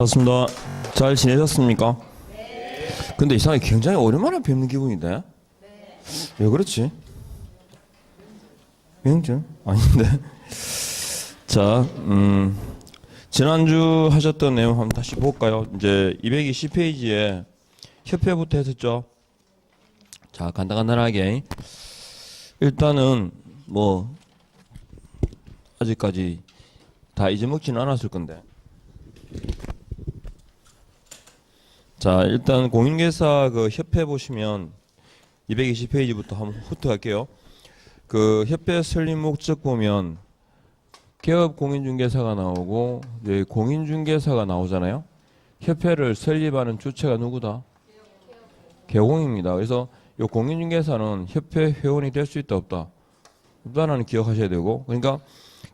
반갑습니다. 잘 지내셨습니까? 네. 근데 이상하게 굉장히 오랜만에 뵙는 기분인데? 네. 왜 그렇지? 명증? 아닌데? 자, 지난주 하셨던 내용 한번 다시 볼까요? 이제 220페이지에 협회부터 했었죠? 자, 간단하게. 일단은 뭐 아직까지 다 잊어먹지는 않았을 건데. 자, 일단 공인중개사 그 협회 보시면 220페이지부터 한번 훑어갈게요. 그 협회 설립 목적 보면 개업 공인중개사가 나오고 이제 공인중개사가 나오잖아요. 협회를 설립하는 주체가 누구다? 개공입니다. 그래서 이 공인중개사는 협회 회원이 될 수 있다 없다? 없다는 기억하셔야 되고, 그러니까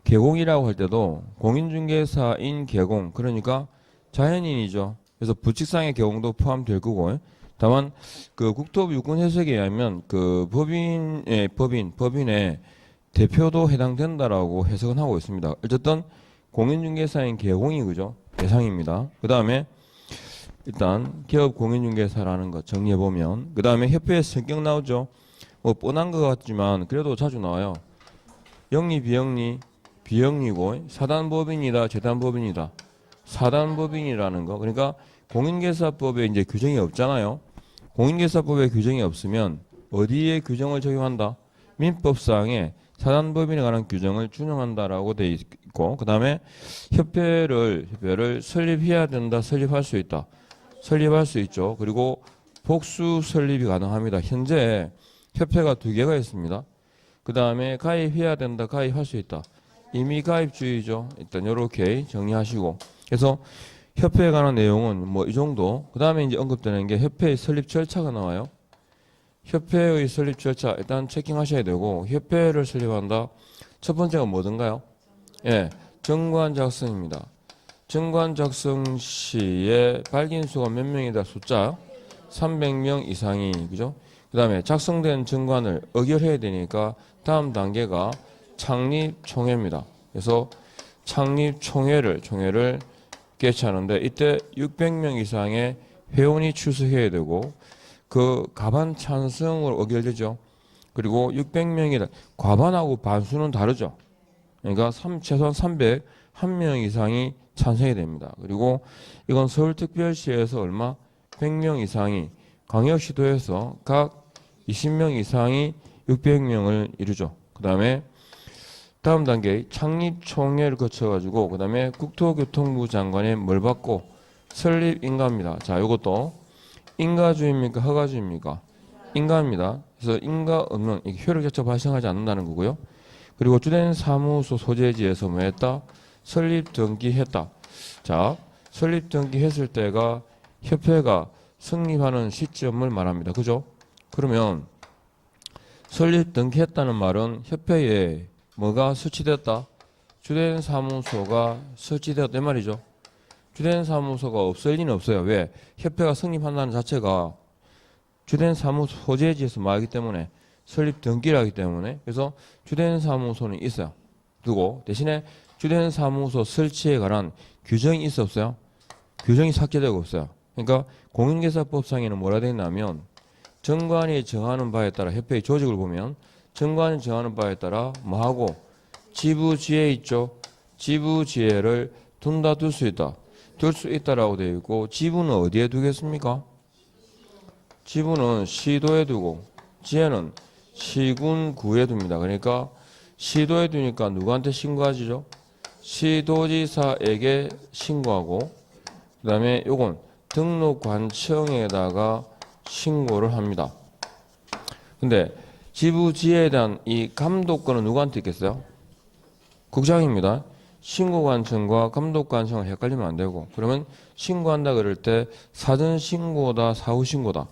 개공이라고 할 때도 공인중개사인 개공, 그러니까 자연인이죠. 그래서 부칙상의 개공도 포함될 거고, 다만 그 국토부 유권 해석에 의하면 그 법인의 대표도 해당된다라고 해석은 하고 있습니다. 어쨌든 공인중개사인 개공이 그죠? 대상입니다. 그 다음에 일단 기업 공인중개사라는 거 정리해 보면, 그 다음에 협회의 성격 나오죠. 뭐 뻔한 것 같지만 그래도 자주 나와요. 영리, 비영리, 비영리고 사단법인이다, 재단법인이다. 사단법인이라는 거. 그러니까 공인중개사법에 이제 규정이 없잖아요. 공인중개사법에 규정이 없으면 어디에 규정을 적용한다? 민법상에 사단법인에 관한 규정을 준용한다라고 돼 있고, 그 다음에 협회를 설립해야 된다, 설립할 수 있다. 설립할 수 있죠. 그리고 복수 설립이 가능합니다. 현재 협회가 2개가 있습니다. 그 다음에 가입해야 된다, 가입할 수 있다. 이미 가입주의죠. 일단 이렇게 정리하시고. 그래서 협회에 관한 내용은 뭐 이 정도. 그 다음에 이제 언급되는 게 협회의 설립 절차가 나와요. 협회의 설립 절차 일단 체킹하셔야 되고, 협회를 설립한다. 첫 번째가 뭐든가요? 예, 정관 작성입니다. 정관 작성 시에 발기인수가 몇 명이다? 숫자 300명 이상이, 그죠? 그 다음에 작성된 정관을 의결해야 되니까 다음 단계가 창립총회입니다. 그래서 창립총회를 개최하는데 이때 600명 이상의 회원이 출석해야 되고, 그 과반 찬성으로 의결되죠. 그리고 600명이다. 과반하고 반수는 다르죠. 그러니까 최소한 301명 이상이 찬성이 됩니다. 그리고 이건 서울특별시에서 얼마? 100명 이상이, 광역시도에서 각 20명 이상이 600명을 이루죠. 그 다음에 다음 단계 창립총회를 거쳐가지고 그 다음에 국토교통부 장관의 뭘 받고 설립 인가입니다. 자, 이것도 인가주의입니까? 허가주의입니까? 인가입니다. 그래서 인가 없는 효력 자체 발생하지 않는다는 거고요. 그리고 주된 사무소 소재지에서 뭐 했다? 설립 등기했다. 자, 설립 등기했을 때가 협회가 성립하는 시점을 말합니다. 그죠? 그러면 설립 등기했다는 말은 협회에 뭐가 설치됐다? 주된 사무소가 설치되었다 이 말이죠. 주된 사무소가 없을 리는 없어요. 왜? 협회가 성립한다는 자체가 주된 사무소 소재지에서 말하기 때문에, 설립 등기를 하기 때문에. 그래서 주된 사무소는 있어요. 그리고 대신에 주된 사무소 설치에 관한 규정이 있어 없어요? 규정이 삭제되고 없어요. 그러니까 공인중개사법상에는 뭐라 되어 있냐면, 정관이 정하는 바에 따라, 협회의 조직을 보면 정관이 정하는 바에 따라 뭐하고 지부지혜 있죠. 지부지혜를 둔다, 둘 수 있다. 둘 수 있다라고 되어 있고, 지부는 어디에 두겠습니까? 지부는 시도에 두고 지혜는 시군 구에 둡니다. 그러니까 시도에 두니까 누구한테 신고하시죠? 시도지사에게 신고하고, 그 다음에 요건 등록관청에다가 신고를 합니다. 근데 지부지혜에 대한 이 감독권은 누구한테 있겠어요? 국장입니다. 신고관청과 감독관청을 헷갈리면 안 되고, 그러면 신고한다 그럴 때 사전신고다, 사후신고다?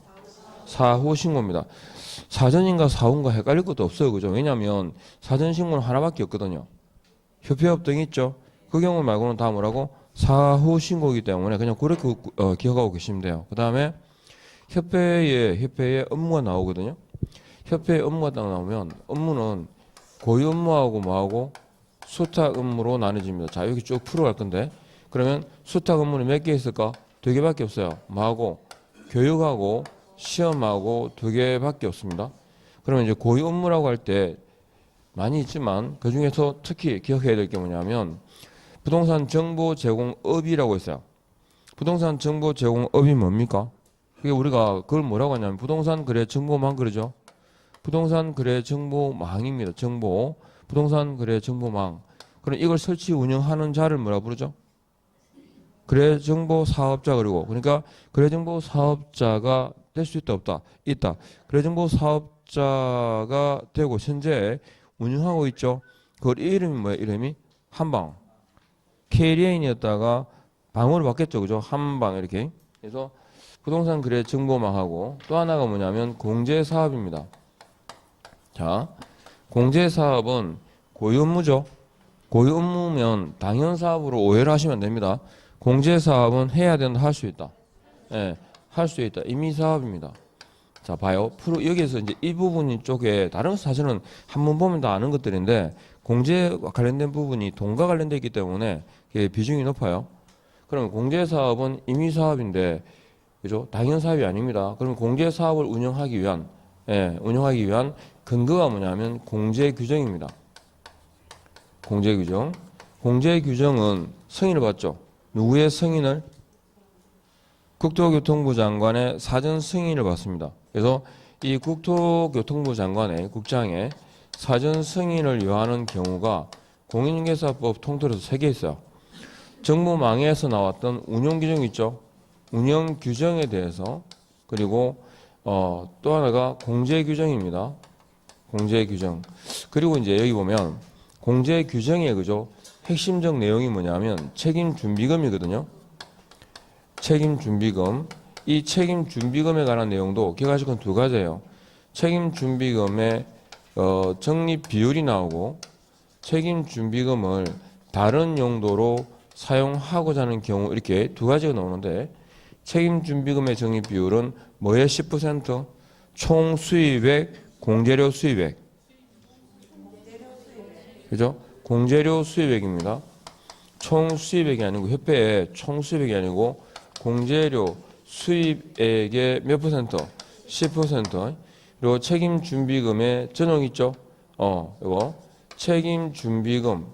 사후신고입니다. 사전인가 사후인가 헷갈릴 것도 없어요. 그죠? 왜냐하면 사전신고는 하나밖에 없거든요. 협회업 등 있죠? 그 경우 말고는 다 뭐라고? 사후신고이기 때문에 그냥 그렇게 기억하고 계시면 돼요. 그 다음에 협회의 업무가 나오거든요. 협회의 업무가 딱 나오면 업무는 고유 업무하고 뭐하고 수탁 업무로 나눠집니다. 자, 여기 쭉 풀어갈 건데, 그러면 수탁 업무는 몇 개 있을까? 2개밖에 없어요. 뭐하고? 교육하고 시험하고 2개밖에 없습니다. 그러면 이제 고유 업무라고 할 때 많이 있지만 그 중에서 특히 기억해야 될 게 뭐냐면 부동산 정보 제공업이라고 있어요. 부동산 정보 제공업이 뭡니까? 그게 우리가 그걸 뭐라고 하냐면 부동산 거래 정보망 그러죠. 부동산 거래 정보망입니다. 정보. 부동산 거래 정보망. 그럼 이걸 설치 운영하는 자를 뭐라 부르죠? 거래 정보 사업자 그리고 그러니까 거래 정보 사업자가 될 수 있다 없다? 있다. 거래 정보 사업자가 되고 현재 운영하고 있죠. 그 이름이 뭐예요? 이름이 한방. K리인이었다가 방으로 바뀌었죠. 그죠? 한방 이렇게. 그래서 부동산 거래 정보망하고 또 하나가 뭐냐면 공제사업입니다. 자, 공제사업은 고유 업무죠. 고유 업무면 당연 사업으로 오해를 하시면 안 됩니다. 공제사업은 해야 된다, 할 수 있다. 예, 할 수 있다. 임의 사업입니다. 자, 봐요. 여기에서 이제 이 부분 쪽에 다른 사실은 한번 보면 다 아는 것들인데 공제와 관련된 부분이 돈과 관련되어 있기 때문에 비중이 높아요. 그러면 공제사업은 임의 사업인데 그죠? 당연 사업이 아닙니다. 그러면 공제 사업을 운영하기 위한 근거가 뭐냐면 공제 규정입니다. 공제 규정. 공제 규정은 승인을 받죠. 누구의 승인을? 국토교통부 장관의 사전 승인을 받습니다. 그래서 이 국토교통부 장관의 국장의 사전 승인을 요하는 경우가 공인중개사법 통틀어서 3개 있어요. 정보망에서 나왔던 운영 규정 있죠. 운영 규정에 대해서 그리고 또 하나가 공제 규정입니다. 공제 규정. 그리고 이제 여기 보면 공제 규정의 그죠? 핵심적 내용이 뭐냐면 책임 준비금이거든요. 책임 준비금. 이 책임 준비금에 관한 내용도 기억하실 건 2가지예요. 책임 준비금의 적립 비율이 나오고 책임 준비금을 다른 용도로 사용하고자 하는 경우 이렇게 2가지가 나오는데 책임 준비금의 적립 비율은 뭐의 10%? 총 수입액, 공제료 수입액. 그죠? 공제료 수입액입니다. 총 수입액이 아니고 협회의 총 수입액이 아니고 공제료 수입액의 몇 퍼센트? 10%. 그리고 책임 준비금의 전용 있죠? 이거 책임 준비금의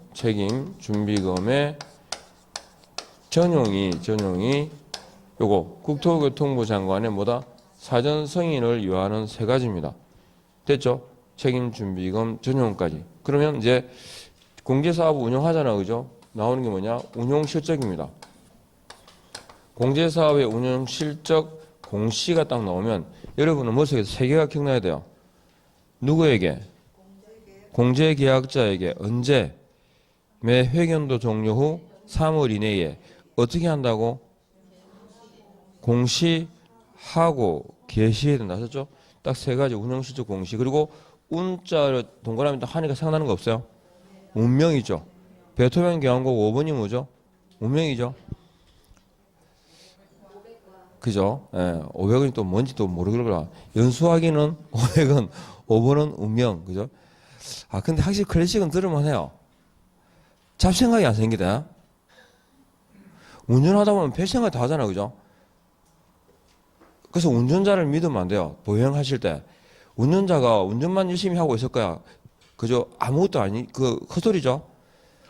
전용이 요거 국토교통부 장관의 뭐다? 사전 승인을 요하는 3가지입니다. 됐죠? 책임 준비금 전용까지. 그러면 이제 공제사업 운영하잖아. 그죠? 나오는 게 뭐냐? 운용실적입니다. 공제사업의 운영실적 공시가 딱 나오면 여러분은 머릿속에서 3개가 기억나야 돼요. 누구에게? 공제계약자에게 언제? 매 회견도 종료 후 3월 이내에 어떻게 한다고? 공시하고 게시해야 된다. 하셨죠? 딱 3가지 운영실적 공시. 그리고 운자를 동그라미 딱 하니까 생각나는 거 없어요? 운명이죠. 베토벤 교향곡 5번이 뭐죠? 운명이죠. 그죠? 예, 500원이 또 뭔지 또 모르겠더라. 연수하기는 500원, 5번은 운명. 그죠? 아, 근데 확실히 클래식은 들으면 해요. 잡생각이 안 생기다. 운전하다 보면 별 생각 다 하잖아. 그죠? 그래서 운전자를 믿으면 안 돼요. 보행하실 때. 운전자가 운전만 열심히 하고 있을 거야. 그죠? 아무것도 헛소리죠?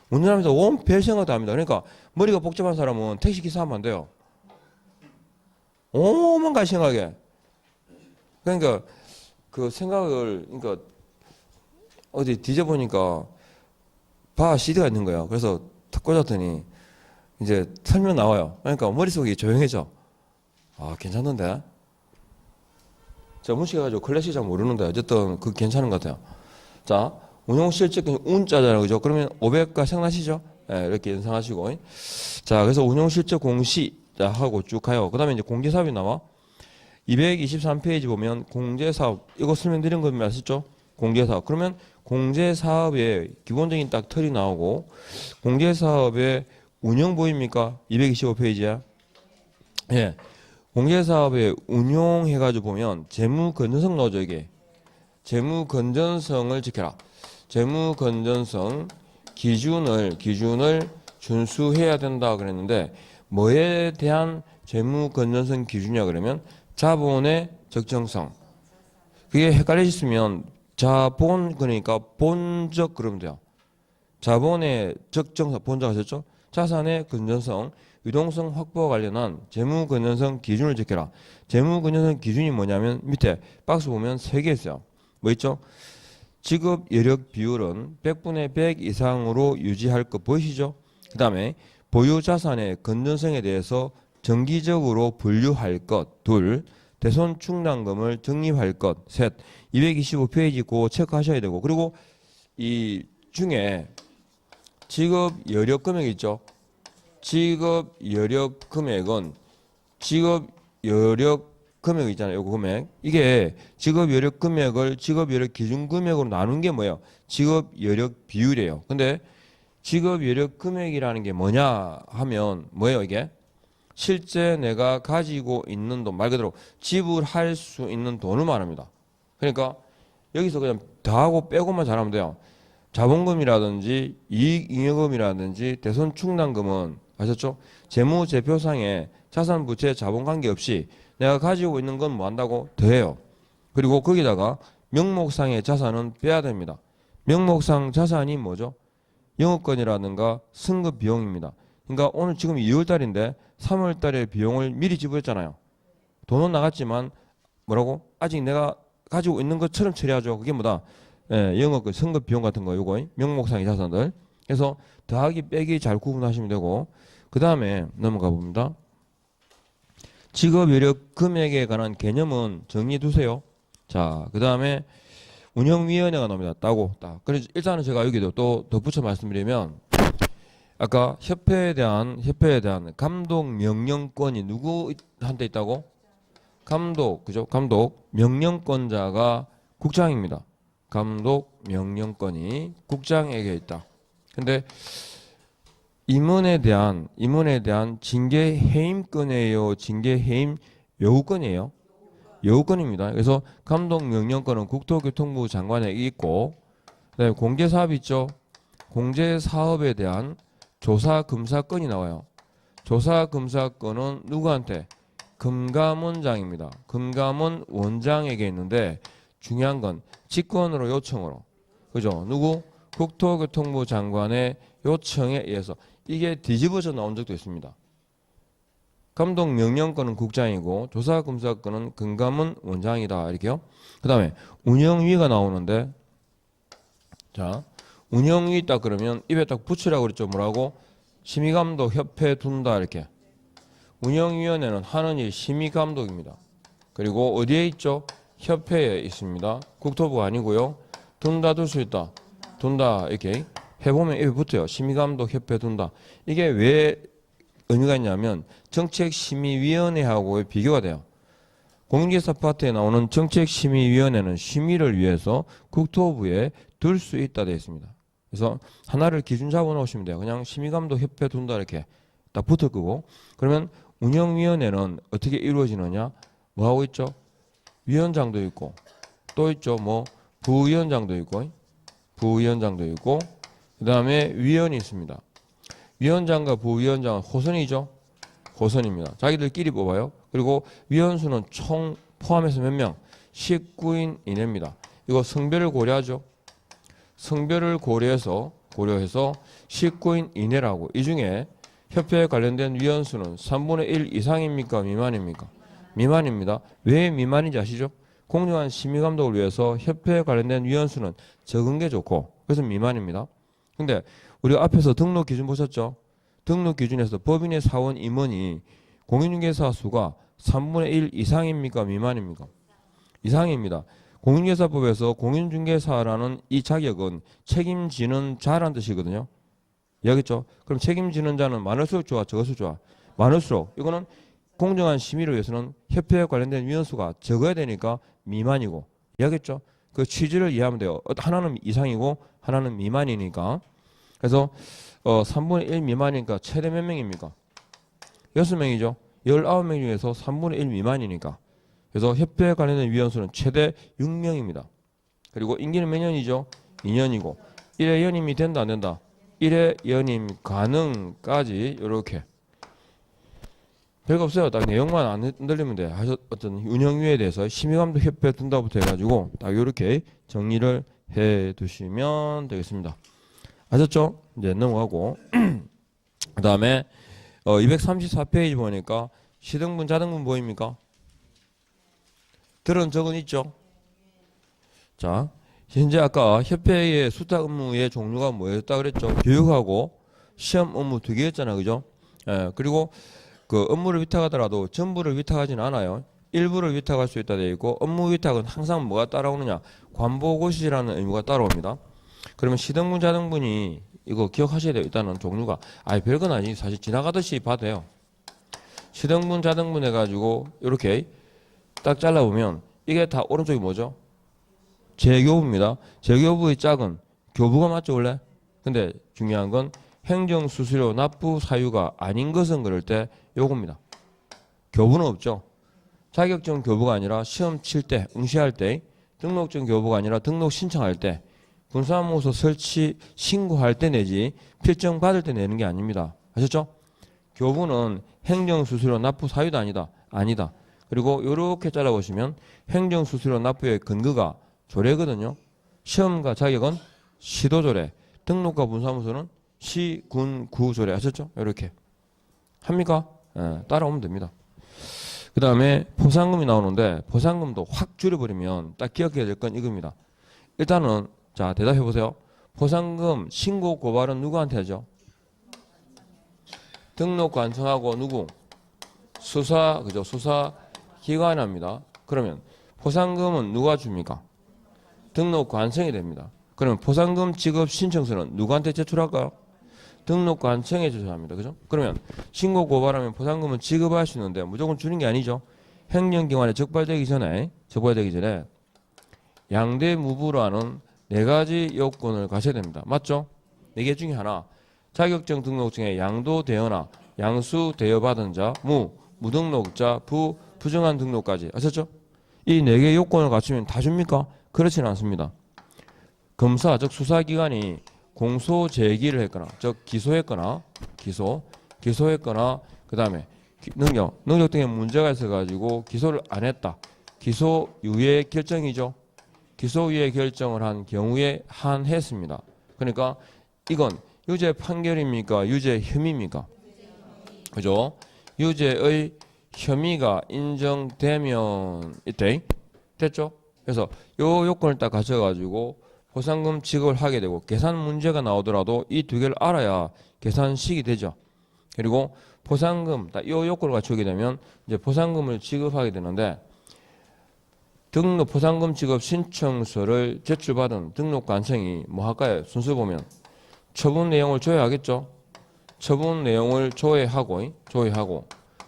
운전하면서 온 별 생각도 합니다. 그러니까 머리가 복잡한 사람은 택시기사 하면 안 돼요. 오만 가지 생각해. 그러니까 그 생각을, 그러니까 어디 뒤져보니까 CD가 있는 거예요. 그래서 탁 꽂았더니 이제 설명 나와요. 그러니까 머릿속이 조용해져. 아, 괜찮던데? 무식해가지고 클래식 잘 모르는데 어쨌든 그 괜찮은 것 같아요. 자, 운용실적 운자잖아요. 그죠? 그러면 500가 생각나시죠? 네, 이렇게 연상하시고. 자, 그래서 운용실적 공시 하고 쭉 가요. 그 다음에 이제 공제사업이 나와. 223페이지 보면 공제사업, 이거 설명드린 거 아시죠? 공제사업. 그러면 공제사업의 기본적인 딱 틀이 나오고, 공제사업의 운영 보입니까? 225페이지야. 예. 공제사업의 운용해가지고 보면 재무건전성 넣어줘, 이게. 재무건전성을 지켜라. 재무건전성 기준을 준수해야 된다 그랬는데 뭐에 대한 재무 건전성 기준이냐 그러면 자본의 적정성. 그게 헷갈리셨으면 자본 그러니까 본적 그러면 돼요. 자본의 적정성 본적 하셨죠? 자산의 건전성, 유동성 확보와 관련한 재무 건전성 기준을 지켜라. 재무 건전성 기준이 뭐냐면 밑에 박스 보면 3개 있어요. 뭐 있죠? 지급 여력 비율은 100분의 100 이상으로 유지할 것 보이시죠? 그 다음에 보유 자산의 건전성에 대해서 정기적으로 분류할 것. 둘, 대손 충당금을 적립할 것. 셋, 225페이지 고 체크하셔야 되고 그리고 이 중에 지급 여력 금액 있죠? 지급 여력 금액은 지급 여력 금액 있잖아요. 요거 금액. 이게 지급 여력 금액을 지급 여력 기준 금액으로 나눈 게 뭐예요? 지급 여력 비율이에요. 근데 지급 여력 금액이라는 게 뭐냐 하면 뭐예요, 이게? 실제 내가 가지고 있는 돈, 말 그대로 지불할 수 있는 돈을 말합니다. 그러니까 여기서 그냥 더하고 빼고만 잘하면 돼요. 자본금이라든지 이익잉여금이라든지 대손 충당금은 아셨죠? 재무제표상에 자산 부채 자본 관계없이 내가 가지고 있는 건 뭐 한다고? 더해요. 그리고 거기다가 명목상의 자산은 빼야 됩니다. 명목상 자산이 뭐죠? 영업권이라든가 승급 비용입니다. 그러니까 오늘 지금 2월달인데 3월달에 비용을 미리 지불했잖아요. 돈은 나갔지만 뭐라고? 아직 내가 가지고 있는 것처럼 처리하죠. 그게 뭐다? 예, 영업권, 승급 비용 같은 거 요거 명목상의 자산들. 그래서 더하기 빼기 잘 구분하시면 되고 그 다음에 넘어가 봅니다. 지급 여력 금액에 관한 개념은 정리해 두세요. 자, 그 다음에 운영위원회가 나옵니다. 따고 딱. 그래서 일단은 제가 여기도 또 덧붙여 말씀드리면 아까 협회에 대한 감독 명령권이 누구한테 있다고? 감독, 그죠? 감독 명령권자가 국장입니다. 감독 명령권이 국장에게 있다. 근데 임원에 대한 징계 해임권이에요, 징계 해임 요구권이에요? 요구권입니다. 그래서 감독 명령권은 국토교통부 장관에게 있고, 그다음에 공제사업 있죠? 공제사업에 대한 조사검사권이 나와요. 조사검사권은 누구한테? 금감원장입니다. 금감원 원장에게 있는데 중요한 건 직권으로 요청으로. 그죠? 누구? 국토교통부 장관의 요청에 의해서. 이게 뒤집어져 나온 적도 있습니다. 감독 명령권은 국장이고 조사검사권은 금감원 원장이다. 이렇게요. 그 다음에 운영위가 나오는데 자, 운영위 딱 그러면 입에 딱 붙이라고 그랬죠. 뭐라고? 심의감독 협회 둔다. 이렇게. 운영위원회는 하는 일 심의감독입니다. 그리고 어디에 있죠? 협회에 있습니다. 국토부가 아니고요. 둔다 둘 수 있다. 둔다 이렇게 해보면 입에 붙어요. 심의감독 협회 둔다. 이게 왜 의미가 있냐면 정책심의위원회하고의 비교가 돼요. 공인중개사 파트에 나오는 정책심의위원회는 심의를 위해서 국토부에 둘 수 있다 되어 있습니다. 그래서 하나를 기준 잡아 놓으시면 돼요. 그냥 심의감독 협회 둔다 이렇게 딱 붙을 거고. 그러면 운영위원회는 어떻게 이루어지느냐? 뭐 하고 있죠? 위원장도 있고 또 있죠. 뭐 부위원장도 있고 그 다음에 위원이 있습니다. 위원장과 부위원장은 호선이죠. 호선입니다. 자기들끼리 뽑아요. 그리고 위원수는 총 포함해서 몇 명? 19인 이내입니다. 이거 성별을 고려하죠. 성별을 고려해서 19인 이내라고. 이 중에 협회에 관련된 위원수는 3분의 1 이상입니까? 미만입니까? 미만입니다. 왜 미만인지 아시죠? 공정한 심의감독을 위해서 협회에 관련된 위원수는 적은 게 좋고 그래서 미만입니다. 근데 우리 앞에서 등록 기준 보셨죠? 등록 기준에서 법인의 사원 임원이 공인중개사 수가 3분의 1 이상입니까? 미만입니까? 이상입니다. 공인중개사법에서 공인중개사라는 이 자격은 책임지는 자라는 뜻이거든요. 이해하겠죠? 그럼 책임지는 자는 많을수록 좋아, 적을수록 좋아? 많을수록. 이거는 공정한 심의를 위해서는 협회에 관련된 위원수가 적어야 되니까 미만이고. 이해하겠죠? 그 취지를 이해하면 돼요. 하나는 이상이고 하나는 미만이니까. 그래서 3분의 1 미만이니까 최대 몇 명입니까? 6명이죠. 19명 중에서 3분의 1 미만이니까. 그래서 협회에 관련된 위원수는 최대 6명입니다. 그리고 임기는 몇 년이죠? 2년이고 1회 연임이 된다 안 된다? 1회 연임 가능까지 이렇게 별거 없어요. 딱 내용만 안 흔들리면 돼. 어떤 운영위에 대해서 심의감독 협회 둔다부터 해가지고 딱 이렇게 정리를 해 두시면 되겠습니다. 아셨죠? 이제 넘어가고 그 다음에 234페이지 보니까 시등분 자등분 보입니까? 들은 적은 있죠? 자, 현재 아까 협회의 수탁 업무의 종류가 뭐였다 그랬죠? 교육하고 시험 업무 두 개였잖아, 그죠? 예, 그리고 그 업무를 위탁하더라도 전부를 위탁하지는 않아요. 일부를 위탁할 수 있다 되어 있고 업무 위탁은 항상 뭐가 따라오느냐? 관보고시라는 의무가 따라옵니다. 그러면 시등분 자등분이 이거 기억하셔야 돼요. 일단은 종류가 별건 아니지. 사실 지나가듯이 봐도 돼요. 시등분 자등분 해가지고 이렇게 딱 잘라보면 이게 다 오른쪽이 뭐죠? 재교부입니다. 재교부의 짝은 교부가 맞죠 원래? 근데 중요한 건 행정수수료 납부 사유가 아닌 것은 그럴 때 요겁니다. 교부는 없죠. 자격증 교부가 아니라 시험 칠 때, 응시할 때, 등록증 교부가 아니라 등록 신청할 때, 분사무소 설치 신고할 때 내지 필증 받을 때 내는 게 아닙니다. 아셨죠? 교부는 행정수수료 납부 사유도 아니다. 그리고 이렇게 잘라보시면 행정수수료 납부의 근거가 조례거든요. 시험과 자격은 시도조례, 등록과 분사무소는 시, 군, 구 조례. 아셨죠? 이렇게 합니까? 따라오면 됩니다. 그 다음에 포상금이 나오는데 포상금도 확 줄여버리면 딱 기억해야 될 건 이겁니다. 일단은 자 대답해 보세요. 포상금 신고 고발은 누구한테 하죠? 등록관청하고 누구? 수사 그죠? 수사기관이 합니다. 그러면 포상금은 누가 줍니까? 등록관청이 됩니다. 그러면 포상금 지급 신청서는 누구한테 제출할까요? 등록관청에 제출합니다. 그죠? 그러면 신고 고발하면 포상금은 지급할 수 있는데 무조건 주는 게 아니죠. 행정기관에 적발되기 전에 양대무부라는 4가지 요건을 가셔야 됩니다. 맞죠? 4개 중에 하나. 자격증 등록증에 양도되거나 양수대여받은 자, 무등록자, 부정한 등록까지. 아셨죠? 이 4개 요건을 갖추면 다 줍니까? 그렇지는 않습니다. 검사, 즉 수사기관이 공소 제기를 했거나, 즉 기소했거나, 기소했거나, 그 다음에 능력 등에 문제가 있어가지고 기소를 안 했다. 기소유예 결정이죠. 기소유예 결정을 한 경우에 한했습니다. 그러니까 이건 유죄 판결입니까? 유죄 혐의입니까? 그죠? 유죄의 혐의가 인정되면 이때 됐죠? 그래서 요 요건을 딱 갖춰가지고 포상금 지급을 하게 되고 계산 문제가 나오더라도 이 2개를 알아야 계산식이 되죠. 그리고 포상금 딱 요 요건을 갖추게 되면 이제 포상금을 지급하게 되는데 포상금 지급 신청서를 제출받은 등록관청이 뭐 할까요? 순서 보면 처분 내용을 조회하겠죠. 처분 내용을 조회하고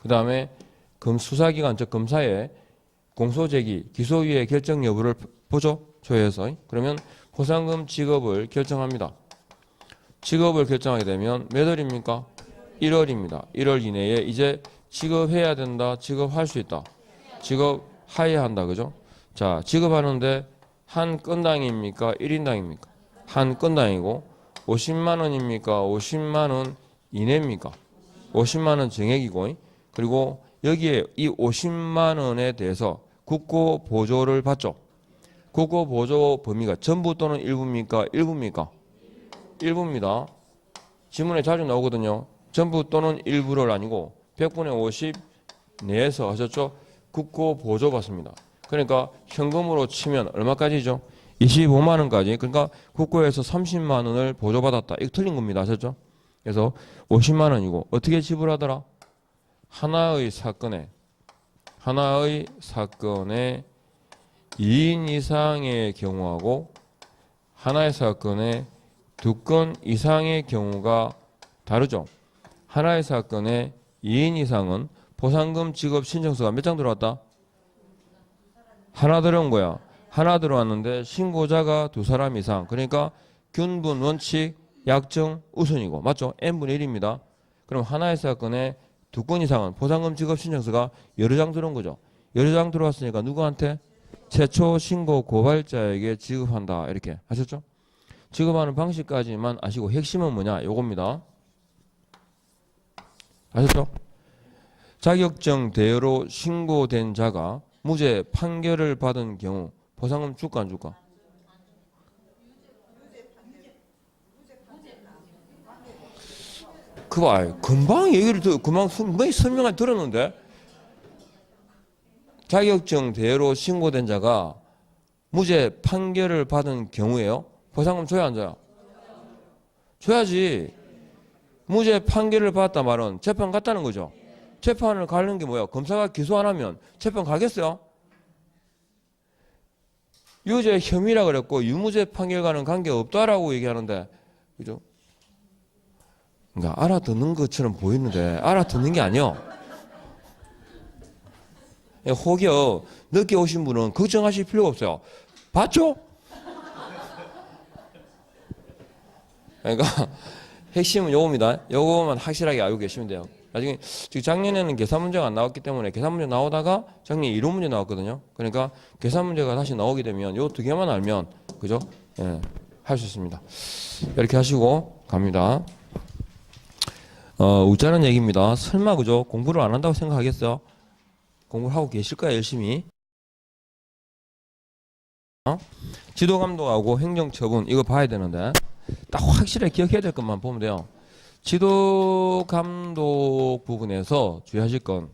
그 다음에 수사기관 즉 검사의 공소제기 기소유예 결정 여부를 보죠. 조회해서. 그러면 포상금 지급을 결정합니다. 지급을 결정하게 되면 몇 월입니까? 1월입니다. 1월 이내에 이제 지급해야 된다. 지급할 수 있다. 지급해야 한다. 그죠? 자, 지급하는데 한 건당입니까? 1인당입니까? 한 건당이고 50만 원입니까? 50만 원 이내입니까? 50만 원 정액이고 그리고 여기에 이 50만 원에 대해서 국고 보조를 받죠. 국고 보조 범위가 전부 또는 일부입니까? 일부입니까? 일부입니다. 지문에 자주 나오거든요. 전부 또는 일부를 아니고 100분의 50 내에서 하셨죠? 국고 보조 받습니다. 그러니까 현금으로 치면 얼마까지죠? 25만 원까지. 그러니까 국고에서 30만 원을 보조받았다. 이거 틀린 겁니다. 아셨죠? 그래서 50만 원이고 어떻게 지불하더라? 하나의 사건에 2인 이상의 경우하고 하나의 사건에 2건 이상의 경우가 다르죠. 하나의 사건에 2인 이상은 포상금 지급 신청서가 몇 장 들어왔다? 하나 들어온 거야. 하나 들어왔는데 신고자가 2사람 이상. 그러니까 균분 원칙 약정 우선이고 맞죠? n분의 1입니다. 그럼 하나의 사건에 2건 이상은 포상금 지급 신청서가 여러 장 들어온 거죠. 여러 장 들어왔으니까 누구한테? 최초 신고 고발자에게 지급한다. 이렇게 하셨죠? 지급하는 방식까지만 아시고 핵심은 뭐냐? 요겁니다. 아셨죠? 자격증 대여로 신고된 자가 무죄 판결을 받은 경우 보상금 줄까 안 줄까? 금방 얘기를 금방 설명을 들었는데 자격증 대여로 신고된 자가 무죄 판결을 받은 경우에요. 보상금 줘야 안 줘요? 줘야지. 무죄 판결을 받았단 말은 재판 갔다는 거죠. 재판을 가는 게 뭐야? 검사가 기소 안 하면 재판 가겠어요? 유죄 혐의라 그랬고 유무죄 판결과는 관계없다라고 얘기하는데 그죠? 그러니까 알아듣는 것처럼 보이는데 알아듣는 게 아니요. 혹여 늦게 오신 분은 걱정하실 필요가 없어요. 봤죠? 그러니까 핵심은 요겁니다. 요거만 확실하게 알고 계시면 돼요. 나중에 지금 작년에는 계산 문제가 안 나왔기 때문에 계산 문제 나오다가 작년에 이론 문제 나왔거든요. 그러니까 계산 문제가 다시 나오게 되면 요 두 개만 알면 그죠? 예, 할 수 있습니다. 이렇게 하시고 갑니다. 웃자는 얘기입니다. 설마 그죠? 공부를 안 한다고 생각하겠어요? 공부를 하고 계실 거야 열심히. 지도감독하고 행정처분 이거 봐야 되는데 딱 확실하게 기억해야 될 것만 보면 돼요. 지도감독 부분에서 주의하실 건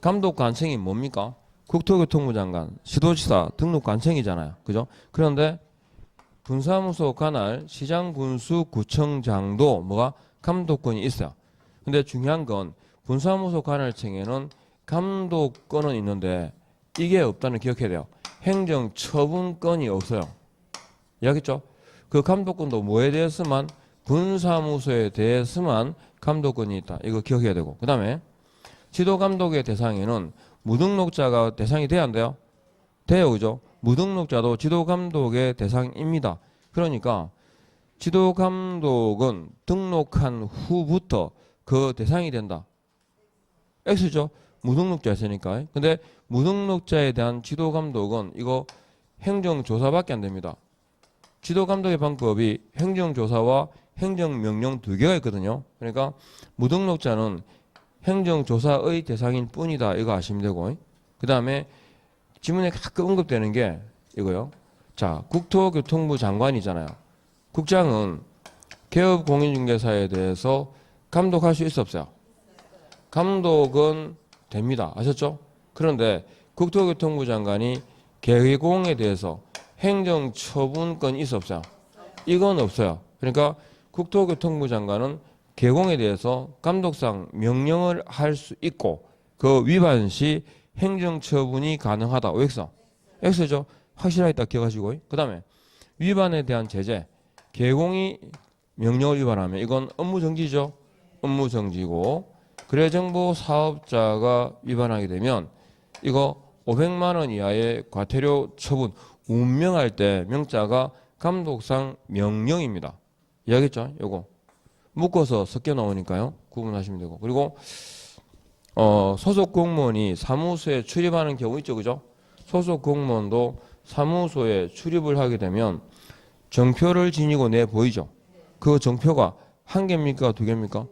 감독 관청이 뭡니까? 국토교통부 장관, 시도지사 등록 관청이잖아요. 그죠? 그런데 분사무소 관할 시장 군수 구청장도 뭐가 감독권이 있어요. 근데 중요한 건 분사무소 관할청에는 감독권은 있는데 이게 없다는 기억해야 돼요. 행정처분권이 없어요. 이해하겠죠? 그 감독권도 뭐에 대해서만 분사무소에 대해서만 감독권이 있다. 이거 기억해야 되고 그 다음에 지도감독의 대상에는 무등록자가 대상이 돼야 안 돼요? 돼요. 그죠? 무등록자도 지도감독의 대상입니다. 그러니까 지도감독은 등록한 후부터 그 대상이 된다. X죠? 무등록자였으니까. 근데 무등록자에 대한 지도감독은 이거 행정조사밖에 안 됩니다. 지도감독의 방법이 행정조사와 행정명령 두 개가 있거든요. 그러니까 무등록자는 행정조사의 대상일 뿐이다. 이거 아시면 되고 그 다음에 지문에 가끔 언급되는 게 이거요. 자, 국토교통부 장관이잖아요. 국장은 개업공인중개사에 대해서 감독할 수 있어 없어요? 감독은 됩니다. 아셨죠? 그런데 국토교통부 장관이 개공에 대해서 행정처분권이 있어 없어요? 이건 없어요. 그러니까 국토교통부 장관은 개공에 대해서 감독상 명령을 할 수 있고 그 위반 시 행정처분이 가능하다. X. X죠. 확실하게 딱 기억하시고 그 다음에 위반에 대한 제재. 개공이 명령을 위반하면 이건 업무정지죠. 업무정지고 거래정보 사업자가 위반하게 되면 이거 500만 원 이하의 과태료 처분 운명할 때 명자가 감독상 명령입니다. 이해하겠죠? 요거 묶어서 섞여 나오니까요. 구분하시면 되고 그리고 소속 공무원이 사무소에 출입하는 경우 있죠. 그죠? 소속 공무원도 사무소에 출입을 하게 되면 정표를 지니고 내 보이죠? 그 정표가 한 개입니까? 두 개입니까?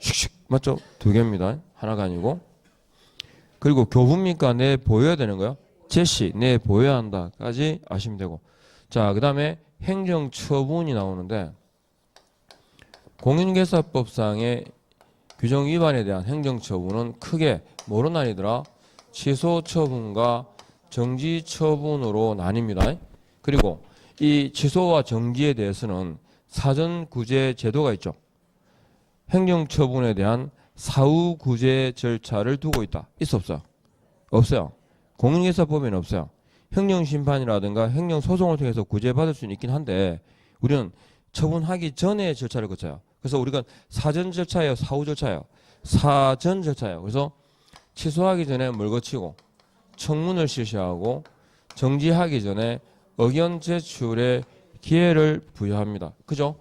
슉슉 맞죠? 두 개입니다. 하나가 아니고 그리고 교부입니까? 내 보여야 되는 거요? 제시 내 보여야 한다까지 아시면 되고 자, 그 다음에 행정처분이 나오는데 공인중개사법상의 규정 위반에 대한 행정처분은 크게 뭐로 나뉘더라? 취소처분과 정지처분으로 나뉩니다. 그리고 이 취소와 정지에 대해서는 사전구제 제도가 있죠. 행정처분에 대한 사후구제 절차를 두고 있다. 있어 없어요? 없어요. 공인중개사법에는 없어요. 행정심판이라든가 행정소송을 통해서 구제받을 수는 있긴 한데 우리는 처분하기 전에 절차를 거쳐요. 그래서 우리가 사전 절차예요? 사후 절차예요? 사전 절차예요. 그래서 취소하기 전에 뭘 거치고 청문을 실시하고 정지하기 전에 의견 제출의 기회를 부여합니다. 그죠?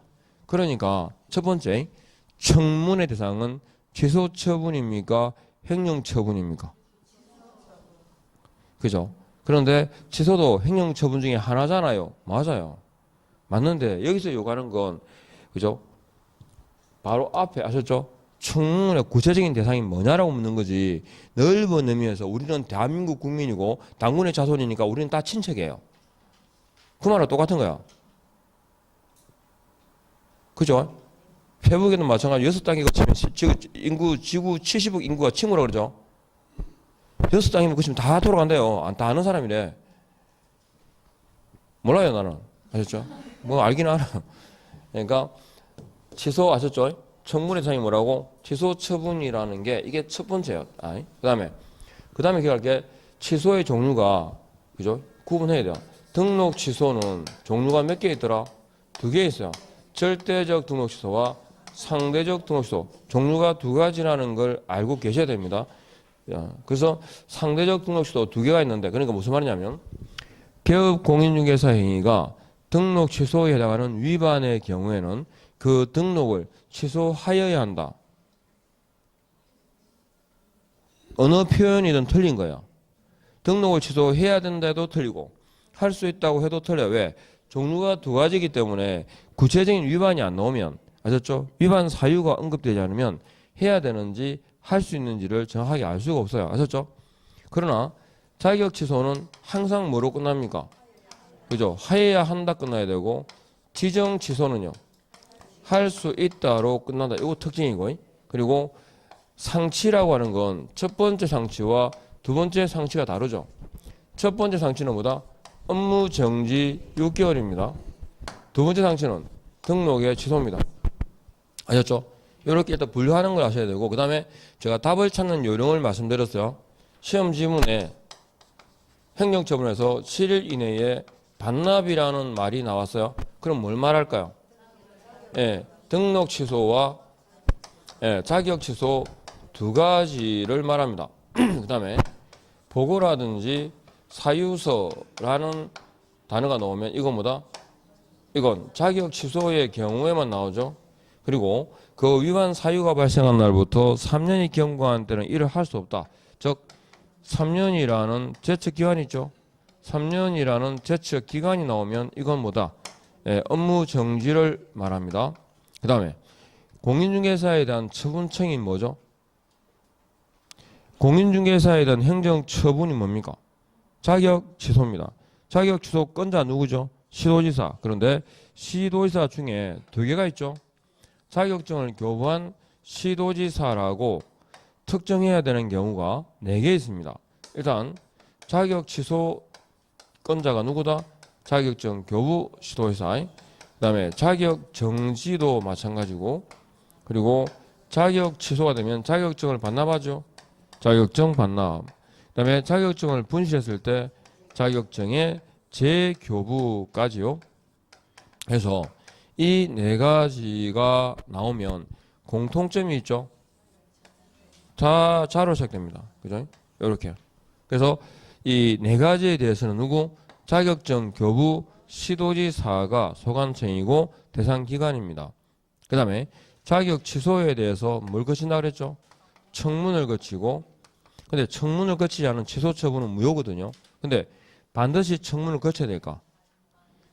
그러니까 첫 번째 청문의 대상은 취소 처분입니까? 행정 처분입니까? 그죠? 그런데 취소도 행정 처분 중에 하나잖아요. 맞아요. 맞는데 여기서 요구하는 건 그죠? 바로 앞에 아셨죠? 청문회 구체적인 대상이 뭐냐라고 묻는 거지. 넓은 의미에서 우리는 대한민국 국민이고 당군의 자손이니까 우리는 다 친척이에요. 그 말하고 똑같은 거야. 그죠? 페북에도 마찬가지. 6단계 거치면 지구 70억 인구가 친구라고 그러죠. 6단계면 거치면 다 돌아간대요. 다 아는 사람이래. 몰라요 나는. 아셨죠? 뭐 알긴 알아. 그러니까 취소 아셨죠? 청문회 대상이 뭐라고? 취소 처분이라는 게 이게 첫 번째예요. 그 다음에 기억할 게 취소의 종류가 그죠? 구분해야 돼요. 등록 취소는 종류가 몇 개 있더라? 2개 있어요. 절대적 등록 취소와 상대적 등록 취소. 종류가 2가지라는 걸 알고 계셔야 됩니다. 그래서 상대적 등록 취소 2개가 있는데 그러니까 무슨 말이냐면 개업 공인중개사 행위가 등록 취소에 해당하는 위반의 경우에는 그 등록을 취소하여야 한다. 어느 표현이든 틀린 거예요. 등록을 취소해야 된다 해도 틀리고 할 수 있다고 해도 틀려요. 왜? 종류가 2가지이기 때문에 구체적인 위반이 안 나오면 아셨죠? 위반 사유가 언급되지 않으면 해야 되는지 할 수 있는지를 정확하게 알 수가 없어요. 아셨죠? 그러나 자격 취소는 항상 뭐로 끝납니까? 그죠? 하여야 한다 끝나야 되고 지정 취소는요. 할 수 있다로 끝난다. 이거 특징이고 그리고 상치라고 하는 건 첫 번째 상치와 두 번째 상치가 다르죠. 첫 번째 상치는 뭐다? 업무 정지 6개월입니다. 두 번째 상치는 등록의 취소입니다. 아셨죠? 이렇게 일단 분류하는 걸 아셔야 되고 그 다음에 제가 답을 찾는 요령을 말씀드렸어요. 시험 지문에 행정처분에서 7일 이내에 반납이라는 말이 나왔어요. 그럼 뭘 말할까요? 등록 취소와 자격 취소 2가지를 말합니다. 그 다음에 보고라든지 사유서라는 단어가 나오면 이건 뭐다? 이건 자격 취소의 경우에만 나오죠. 그리고 그 위반 사유가 발생한 날부터 3년이 경과한 때는 일을 할 수 없다. 즉 3년이라는 제척 기간이 있죠. 3년이라는 제척 기간이 나오면 이건 뭐다? 업무 정지를 말합니다. 그 다음에 공인중개사에 대한 처분청이 뭐죠? 공인중개사에 대한 행정처분이 뭡니까? 자격 취소입니다. 자격 취소권자 누구죠? 시도지사. 그런데 시도지사 중에 2개가 있죠. 자격증을 교부한 시도지사라고 특정해야 되는 경우가 4개 있습니다. 일단 자격 취소권자가 누구다? 자격증 교부 시도지사. 그 다음에 자격 정지도 마찬가지고 그리고 자격 취소가 되면 자격증을 반납하죠. 자격증 반납. 그 다음에 자격증을 분실했을 때 자격증의 재교부까지요. 해서 이 4가지가 나오면 공통점이 있죠. 자로 시작됩니다. 그죠? 이렇게. 그래서 이 4가지에 대해서는 누구? 자격증 교부 시도지사가 소관청이고 대상 기관입니다. 그 다음에 자격 취소에 대해서 뭘 거친다 그랬죠? 청문을 거치고 근데 청문을 거치지 않은 취소 처분은 무효거든요. 근데 반드시 청문을 거쳐야 될까?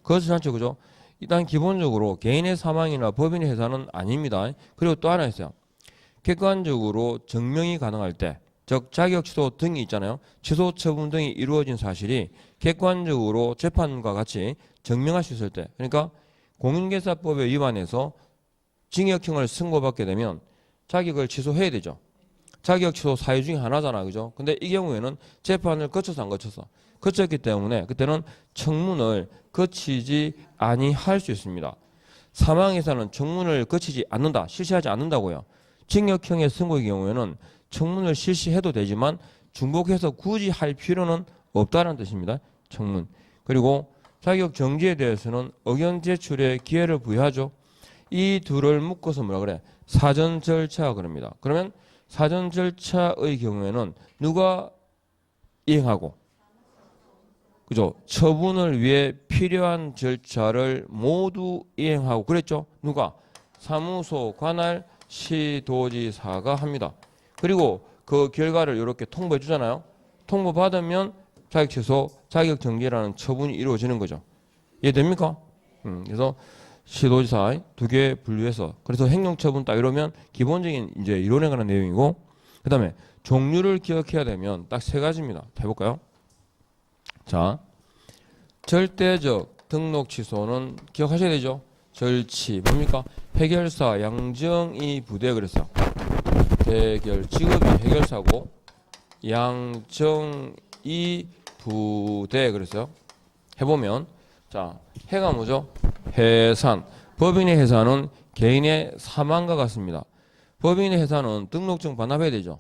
그렇지 않죠. 그죠? 일단 기본적으로 개인의 사망이나 법인의 해산은 아닙니다. 그리고 또 하나 있어요. 객관적으로 증명이 가능할 때, 즉 자격 취소 등이 있잖아요. 취소 처분 등이 이루어진 사실이 객관적으로 재판과 같이 증명할 수 있을 때, 그러니까 공인중개사법에 위반해서 징역형을 선고받게 되면 자격을 취소해야 되죠. 자격 취소 사유 중에 하나잖아. 그죠? 근데 이 경우에는 재판을 거쳐서 안 거쳐서 거쳤기 때문에 그때는 청문을 거치지 아니할 수 있습니다. 사망에서는 청문을 거치지 않는다. 실시하지 않는다고요. 징역형의 선고의 경우에는 청문을 실시해도 되지만 중복해서 굳이 할 필요는 없다는 뜻입니다. 청문. 그리고 자격 정지에 대해서는 의견 제출의 기회를 부여하죠. 이 둘을 묶어서 뭐라 그래? 사전 절차 그럽니다. 그러면 사전 절차의 경우에는 누가 이행하고 그죠? 처분을 위해 필요한 절차를 모두 이행하고 그랬죠? 누가? 사무소 관할 시도지사가 합니다. 그리고 그 결과를 이렇게 통보해 주잖아요. 통보받으면 자격 취소, 자격 정지라는 처분이 이루어지는 거죠. 이해됩니까? 그래서 시도지사 두 개 분류해서 그래서 행정처분 딱 이러면 기본적인 이제 이론에 관한 내용이고 그다음에 종류를 기억해야 되면 딱 세 가지입니다. 해볼까요? 자, 절대적 등록 취소는 기억하셔야 되죠. 절취 뭡니까? 해결사 양정이 부대 그랬어요. 대결 직업이 해결사고 양정이 부대 그랬어요. 해보면 자 해가 뭐죠? 해산. 법인의 해산은 개인의 사망과 같습니다. 법인의 해산은 등록증 반납해야 되죠.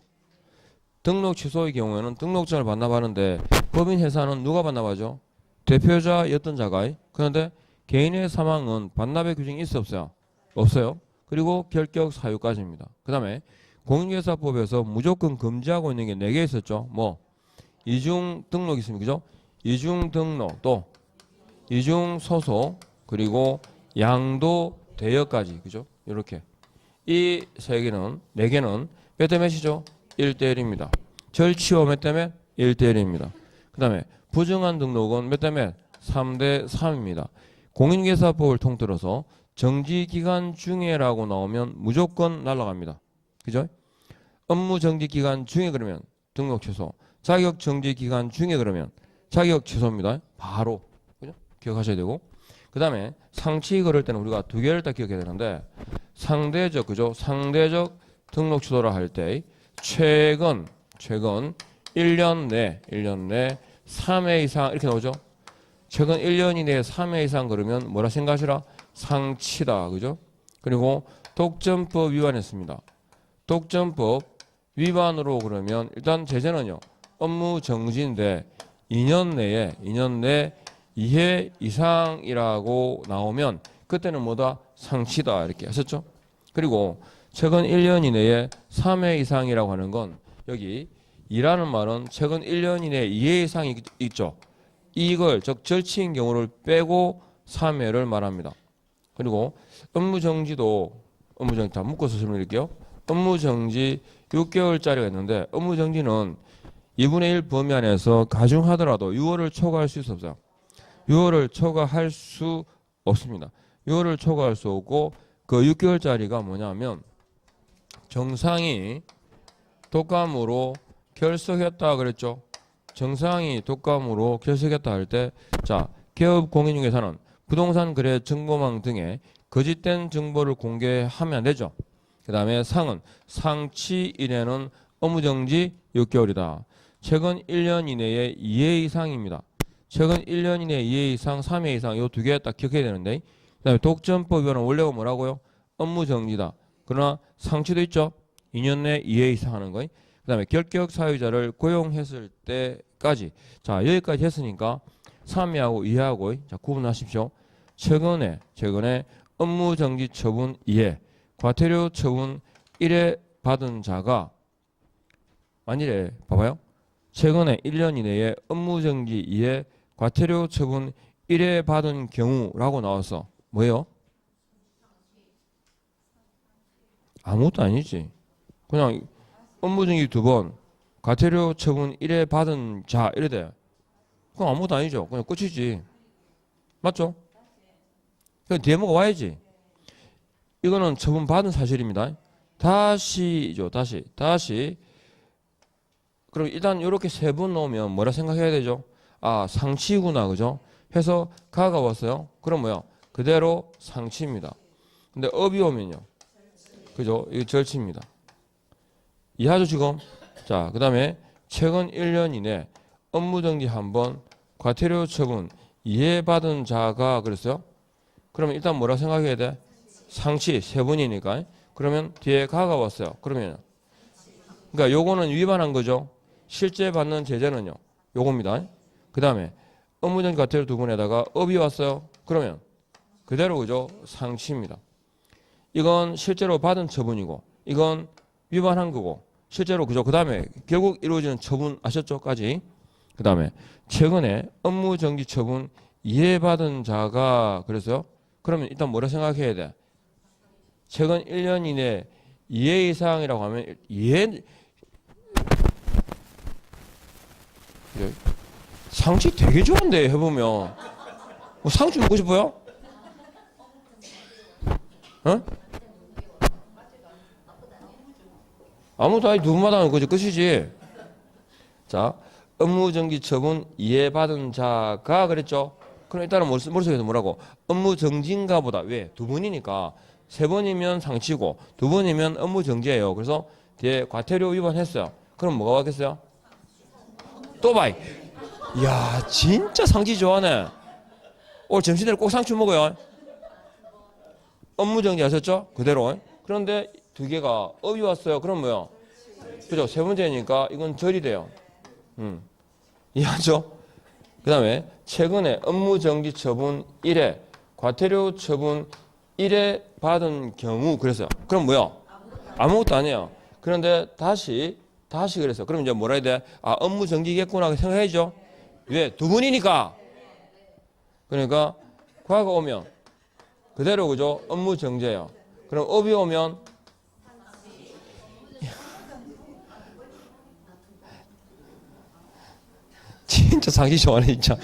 등록 취소의 경우에는 등록증을 반납하는데 법인 해산은 누가 반납하죠? 대표자였던 자가. 그런데 개인의 사망은 반납의 규정이 있어 없어요? 없어요. 그리고 결격 사유까지입니다. 그 다음에 공인중개사법에서 무조건 금지하고 있는 게 4개 있었죠. 뭐 이중 등록 있습니다. 그죠? 이중 등록 또 이중 소속 그리고 양도 대여까지 그죠? 이렇게 이 3개는 4개는 몇 대 몇이죠? 1대 1입니다. 절취호 몇 대 몇? 1대 1입니다. 그 다음에 부정한 등록은 몇 대 몇? 3대 3입니다. 공인중개사법을 통틀어서 정지기간 중에라고 나오면 무조건 날아갑니다. 그죠? 업무 정지기간 중에 그러면 등록 취소, 자격 정지기간 중에 그러면 자격 취소입니다. 바로 그죠? 기억하셔야 되고 그 다음에 상치 걸을 때는 우리가 2개를 딱 기억해야 되는데 상대적 그죠? 상대적 등록 취소를 할 때 최근 1년 내 3회 이상 이렇게 나오죠? 최근 1년 이내에 3회 이상 그러면 뭐라 생각하시라? 상치다. 그죠? 그리고 독점법 위반했습니다. 독점법 위반으로 그러면 일단 제재는요. 업무 정지인데 2년 내 2회 이상이라고 나오면 그때는 뭐다? 상치다. 이렇게 하셨죠? 그리고 최근 1년 이내에 3회 이상이라고 하는 건 여기 2라는 말은 최근 1년 이내에 2회 이상이 있죠. 이걸 즉 절치인 경우를 빼고 3회를 말합니다. 그리고 업무정지도 업무정지 다 묶어서 설명드릴게요. 업무정지 6개월짜리가 있는데 업무정지는 2분의 1 범위 안에서 가중하더라도 6월을 초과할 수 없어요. 6월을 초과할 수 없습니다. 6월을 초과할 수 없고 그 6개월짜리가 뭐냐면 정상이 독감으로 결석했다 그랬죠. 정상이 독감으로 결석했다 할 때 자 기업 공인중개사는 부동산 거래 정보망 등에 거짓된 정보를 공개하면 안 되죠. 그 다음에 상은 상치 이내는 업무정지 6개월이다. 최근 1년 이내에 2회 이상입니다. 최근 1년 이내에 2회 이상, 3회 이상 이 2개 딱 기억해야 되는데 그 다음에 독점법 위반은 원래가 뭐라고요? 업무정지다. 그러나 상치도 있죠. 2년 내 2회 이상 하는 거. 그 다음에 결격 사유자를 고용했을 때까지 자 여기까지 했으니까 3회하고 2회하고 자 구분하십시오. 최근에 업무정지 처분 2회 과태료 처분 1회 받은 자가 만일에 봐봐요. 최근에 1년 이내에 업무정지 2회 과태료 처분 1회 받은 경우라고 나왔어. 뭐예요? 아무것도 아니지. 그냥 업무정지 2번 과태료 처분 1회 받은 자 이래 돼. 그건 아무것도 아니죠. 그냥 끝이지. 맞죠? 그냥 뒤에 뭐가 와야지. 이거는 처분 받은 사실입니다. 다시죠. 다시. 그럼 일단 이렇게 3번 넣으면 뭐라 생각해야 되죠? 아 상치구나. 그죠? 해서 가가 왔어요. 그럼 뭐야? 그대로 상치입니다. 근데 업이 오면요. 그죠? 이거 절치입니다. 이해하죠 지금? 자, 그 다음에 최근 1년 이내 업무정지 1번 과태료 처분 이해받은 자가 그랬어요? 그러면 일단 뭐라 생각해야 돼? 상치 3번이니까. 그러면 뒤에 가가 왔어요. 그러면 그러니까 요거는 위반한 거죠. 실제 받는 제재는요. 요겁니다. 그 다음에 업무정지 과태료 2번에다가 업이 왔어요. 그러면 그대로 그죠? 상치입니다. 이건 실제로 받은 처분이고 이건 위반한 거고 실제로 그죠? 그 다음에 결국 이루어지는 처분 아셨죠?까지. 그 다음에 최근에 업무정지 처분 이해받은 자가 그래서요. 그러면 일단 뭐라 생각해야 돼? 최근 1년 이내 2회 이상이라고 하면 상치 되게 좋은데 해보면 상치 먹고 싶어요? 어? 아무도 아니 누구마다 하는 거지 끝이지. 자, 업무정지 처분 이해받은 자가 그랬죠. 그럼 일단은 머릿속에서 뭐라고? 업무정지인가 보다. 왜? 두 번이니까. 세 번이면 상치고 두 번이면 업무정지예요. 그래서 뒤에 과태료 위반했어요. 그럼 뭐가 왔겠어요? 또 봐이. 이야 진짜 상지 좋아하네. 오늘 점심 때는 꼭 상추 먹어요. 업무정지 하셨죠? 그대로. 그런데 두 개가 업이 왔어요. 그럼 뭐요? 그죠? 세 번째니까 이건 절이 돼요. 이해하죠? 그 다음에 최근에 업무정지 처분 1회, 과태료 처분 1회 받은 경우 그랬어요. 그럼 뭐요? 아무것도 아니에요. 그런데 다시 그랬어요. 그럼 이제 뭐라 해야 돼? 아, 업무정지겠구나 생각해야죠. 왜? 두 분이니까. 그러니까 과가 오면 그대로 그죠? 업무정지예요. 그럼 업이 오면 진짜 상식 좋아하네 진짜.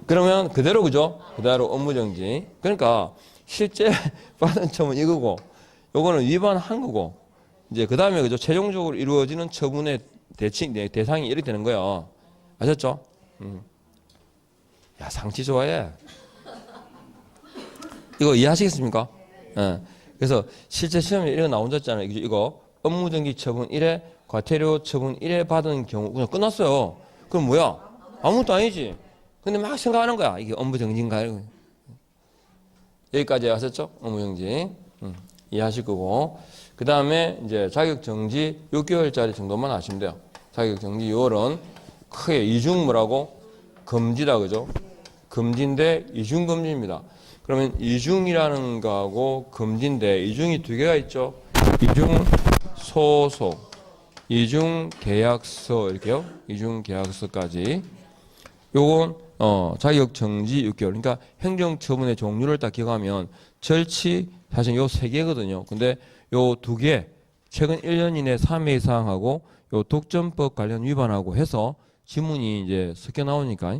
그러면 그대로 그죠? 그대로 업무정지. 그러니까 실제 받은 처분 이거고 요거는 위반한 거고 이제 그 다음에 그죠? 최종적으로 이루어지는 처분의 대상이 이렇게 되는 거예요. 아셨죠? 야 상치 좋아해. 이거 이해하시겠습니까? 예. 그래서 실제 시험에 이거 나온잖아요. 이거 업무정지 처분 1회, 과태료 처분 1회 받은 경우 그냥 끝났어요. 그럼 뭐야? 아무것도 아니지. 근데 막 생각하는 거야. 이게 업무정지인가? 여기까지 하셨죠? 업무정지. 이해하실 거고. 그 다음에 이제 자격정지 6개월짜리 정도만 하시면 돼요. 자격정지 6월은 크게 이중 뭐라고? 금지다. 그죠? 금지인데 이중금지입니다. 그러면 이중이라는 거하고 금지인데 이중이 두 개가 있죠. 이중 소속, 이중 계약서 이렇게요. 이중 계약서까지. 요건 자격 정지 6개월. 그러니까 행정 처분의 종류를 딱 기억하면 절치 사실 요 세 개거든요. 근데 요 두 개 최근 1년 이내 3회 이상하고 요 독점법 관련 위반하고 해서 지문이 이제 섞여 나오니까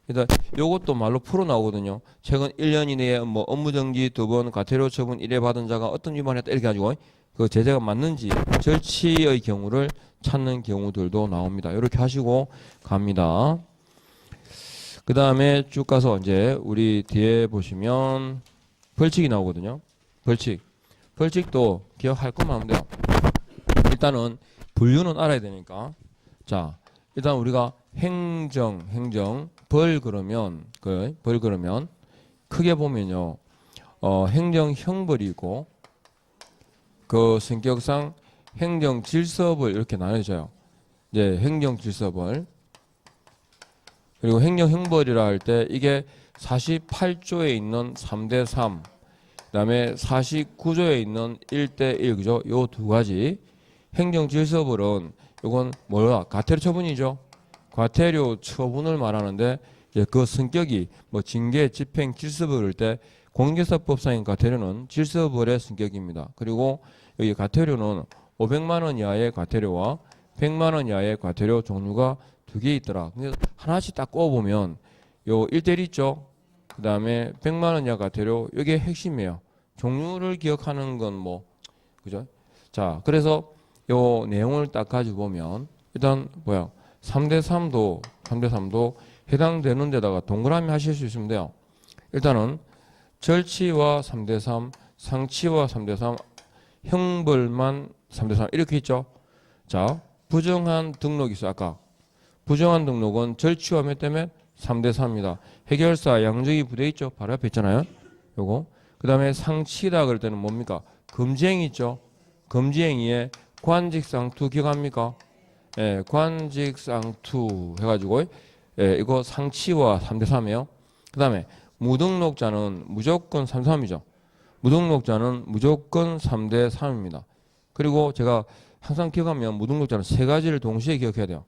그러니까 요것도 말로 풀어 나오거든요. 최근 1년 이내에 뭐 업무정지 2번, 과태료 처분 1회 받은 자가 어떤 위반을 했다 이렇게 가지고 그 제재가 맞는지 절치의 경우를 찾는 경우들도 나옵니다. 이렇게 하시고 갑니다. 그 다음에 쭉 가서 이제 우리 뒤에 보시면 벌칙이 나오거든요. 벌칙도 기억할 것만 하면 돼요. 일단은 분류는 알아야 되니까. 자, 일단 우리가 벌 그러면 크게 보면요. 행정형벌이 있고 그 성격상 행정질서벌 이렇게 나눠져요. 이제 행정질서벌 그리고 행정형벌이라 할 때 이게 48조에 있는 3대3 그다음에 49조에 있는 1대1 그죠? 요 두 가지 행정질서벌은 이건 뭐야? 과태료 처분이죠. 과태료 처분을 말하는데 이제 그 성격이 뭐 징계, 집행, 질서벌 그럴 때 공인중개사법상의 과태료는 질서벌의 성격입니다. 그리고 여기 과태료는 500만 원 이하의 과태료와 100만 원 이하의 과태료 종류가 두 개 있더라. 그래서 하나씩 딱 꼽아보면 요 1대1 있죠. 그 다음에 100만 원 이하 과태료 이게 핵심이에요. 종류를 기억하는 건 뭐 그죠? 자, 그래서 요 내용을 딱 가지고 보면 일단 뭐야? 3대3도 해당되는 데다가 동그라미 하실 수 있으면 돼요. 일단은 절치와 3대3, 상치와 3대3, 형벌만 3대3 이렇게 있죠. 자, 부정한 등록이 있어요. 아까 부정한 등록은 절치와 몇 대면 3대3입니다. 해결사 양정이 부대 있죠. 바로 옆에 있잖아요. 요거. 그 다음에 상치다 그럴 때는 뭡니까? 금지행위 있죠. 금지행위에 관직상투 기억합니까? 예, 관직상투 해가지고 예, 이거 상치와 3대3이에요. 그 다음에 무등록자는 무조건 3대3이죠. 무등록자는 무조건 3대3입니다. 그리고 제가 항상 기억하면 무등록자는 세 가지를 동시에 기억해야 돼요.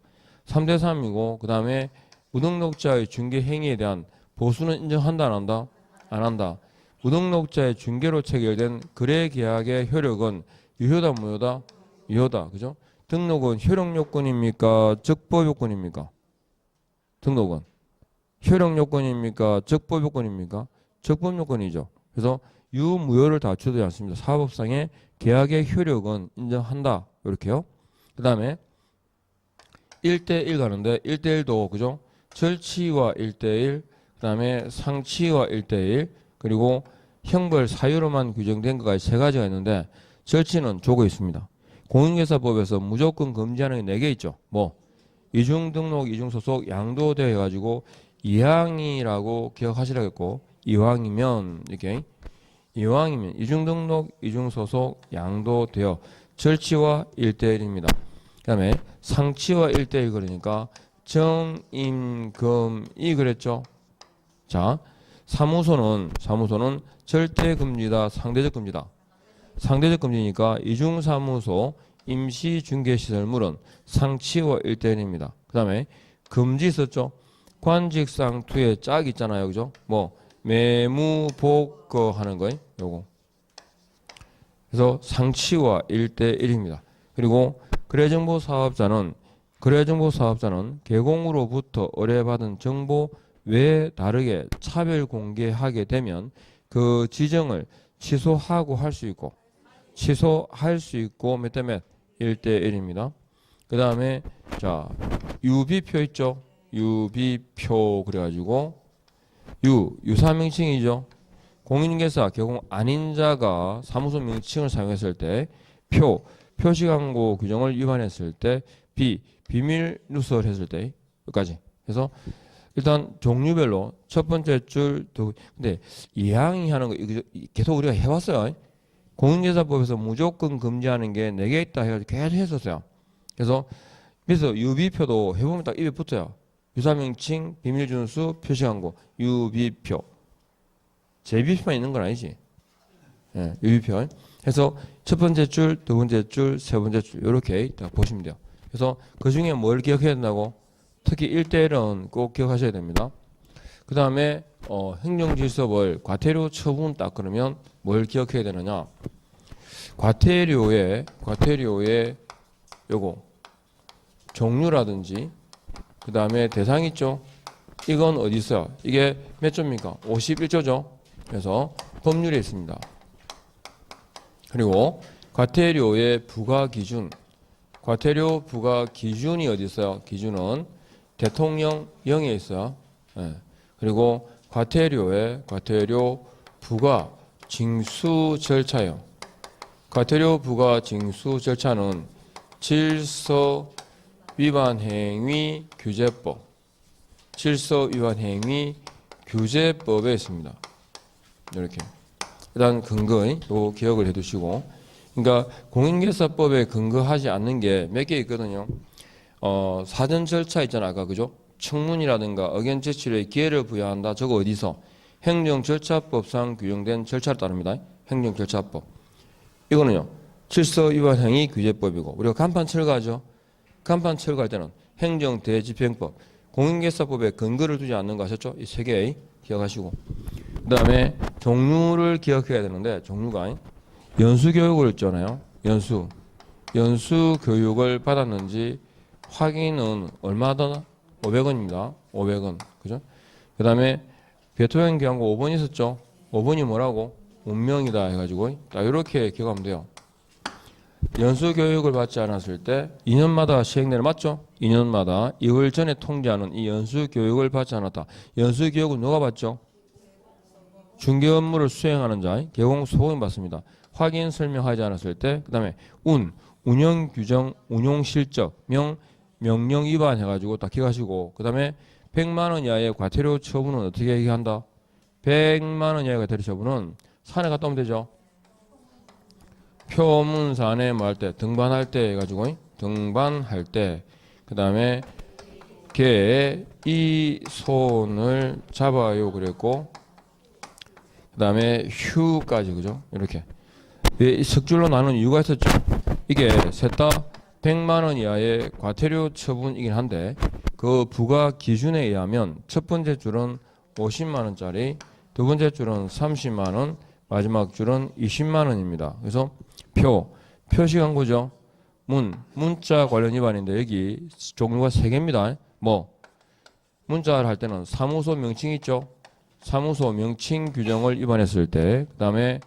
3대3이고 그 다음에 무등록자의 중개 행위에 대한 보수는 인정한다 안 한다? 안 한다. 무등록자의 중개로 체결된 거래 계약의 효력은 유효다 무효다? 유효다. 그죠? 등록은 효력 요건입니까? 적법 요건입니까? 등록은 효력 요건입니까? 적법 요건입니까? 적법 요건이죠. 그래서 유무효를 갖추지 않습니다. 사법상의 계약의 효력은 인정한다. 이렇게요. 그 다음에 1대1 가는데 1대1도 그죠? 절치와 1대1, 그 다음에 상치와 1대1, 그리고 형벌 사유로만 규정된 것까지 세 가지가 있는데 절치는 조고 있습니다. 공인중개사법에서 무조건 금지하는 게 4개 있죠. 뭐 이중등록, 이중소속, 양도되어 해가지고 이항이라고 기억하시라겠고, 이항이면 이렇게 이왕이면 이중등록, 이중소속, 양도되어 절치와 1대1입니다. 그 다음에 상치와 1대1 그러니까 정임금이 그랬죠. 자, 사무소는 절대 금지다, 상대적 금지다. 상대적 금지니까 이중사무소 임시중개시설물은 상치와 1대1입니다. 그 다음에 금지 있었죠. 관직상 투의 짝 있잖아요. 그죠? 뭐 매무복거 하는 거예요. 요거. 그래서 상치와 1대1입니다. 그리고 거래정보사업자는 개공으로부터 의뢰받은 정보 외에 다르게 차별 공개하게 되면 그 지정을 취소하고 할 수 있고 몇 대 몇 1대1입니다. 그 다음에 자 유비표 있죠. 유비표 그래가지고 유사명칭이죠. 공인중개사 개공 아닌 자가 사무소 명칭을 사용했을 때 표시광고 규정을 위반했을 때 비밀 누설했을 때 여기까지. 그래서 일단 종류별로 첫 번째 줄 근데 이항이 하는 거 계속 우리가 해왔어요. 공인중개사법에서 무조건 금지하는 게 4개 있다 해가지고 계속 했었어요. 그래서 유비표도 해보면 딱 입에 붙어요. 유사명칭, 비밀준수, 표시광고, 유비표. 제비표만 있는 건 아니지. 예, 유비표. 그래서 첫 번째 줄, 두 번째 줄, 세 번째 줄 이렇게 딱 보시면 돼요. 그래서 그 중에 뭘 기억해야 된다고? 특히 1대1은 꼭 기억하셔야 됩니다. 그 다음에 행정질서벌 과태료 처분 딱 그러면 뭘 기억해야 되느냐? 과태료의 요거 종류라든지 그 다음에 대상 있죠. 이건 어디 있어요? 이게 몇 조입니까? 51조죠. 그래서 법률에 있습니다. 그리고 과태료의 부과 기준, 과태료 부과 기준이 어디 있어요? 기준은 대통령령에 있어요. 네. 그리고 과태료 부과 징수 절차요. 과태료 부과 징수 절차는 질서 위반 행위 규제법, 규제법에 있습니다. 이렇게. 일단 근거의 또 기억을 해두시고, 그러니까 공인중개사법에 근거하지 않는 게 몇 개 있거든요. 사전 절차 있잖아, 아까 그죠? 청문이라든가 의견 제출의 기회를 부여한다. 저거 어디서? 행정절차법상 규정된 절차를 따릅니다. 행정절차법. 이거는요, 질서 위반 행위 규제법이고, 우리가 간판 철거하죠. 간판 철거할 때는 행정대집행법, 공인중개사법에 근거를 두지 않는 거 아셨죠? 이 3개 기억하시고, 그 다음에 종류를 기억해야 되는데, 종류가 연수교육을 있잖아요. 연수교육을 받았는지 확인은 얼마다? 500원입니다. 500원. 그죠? 그 다음에 대통령 기한고 5번 있었죠? 5번이 뭐라고? 운명이다 해가지고 딱 이렇게 기억하면 돼요. 연수교육을 받지 않았을 때 2년마다 시행되는 맞죠? 2년마다 2월 전에 통지하는 이 연수교육을 받지 않았다. 연수교육은 누가 받죠? 중개 업무를 수행하는 자, 개공 소공인 받습니다. 확인 설명하지 않았을 때, 그 다음에 운영 규정, 운용 실적, 명령 위반 해가지고 딱 기억하시고, 그 다음에 100만 원 이하의 과태료 처분은 어떻게 얘기한다? 100만 원 이하의 과태료 처분은 산에 갔다 오면 되죠. 표문산에 뭐 할 때, 등반할 때 해가지고, 등반할 때, 그 다음에 개 이 손을 잡아요 그랬고, 그 다음에 휴까지, 그죠? 이렇게. 왜 석줄로 나눈 이유가 있었죠? 이게 셋 다 100만 원 이하의 과태료 처분이긴 한데, 그 부과 기준에 의하면 첫 번째 줄은 50만 원짜리, 두 번째 줄은 30만 원, 마지막 줄은 20만 원입니다. 그래서 표시광고죠. 문자 관련 위반인데 여기 종류가 3개입니다. 뭐 문자를 할 때는 사무소 명칭 있죠. 사무소 명칭 규정을 위반했을 때, 그 다음에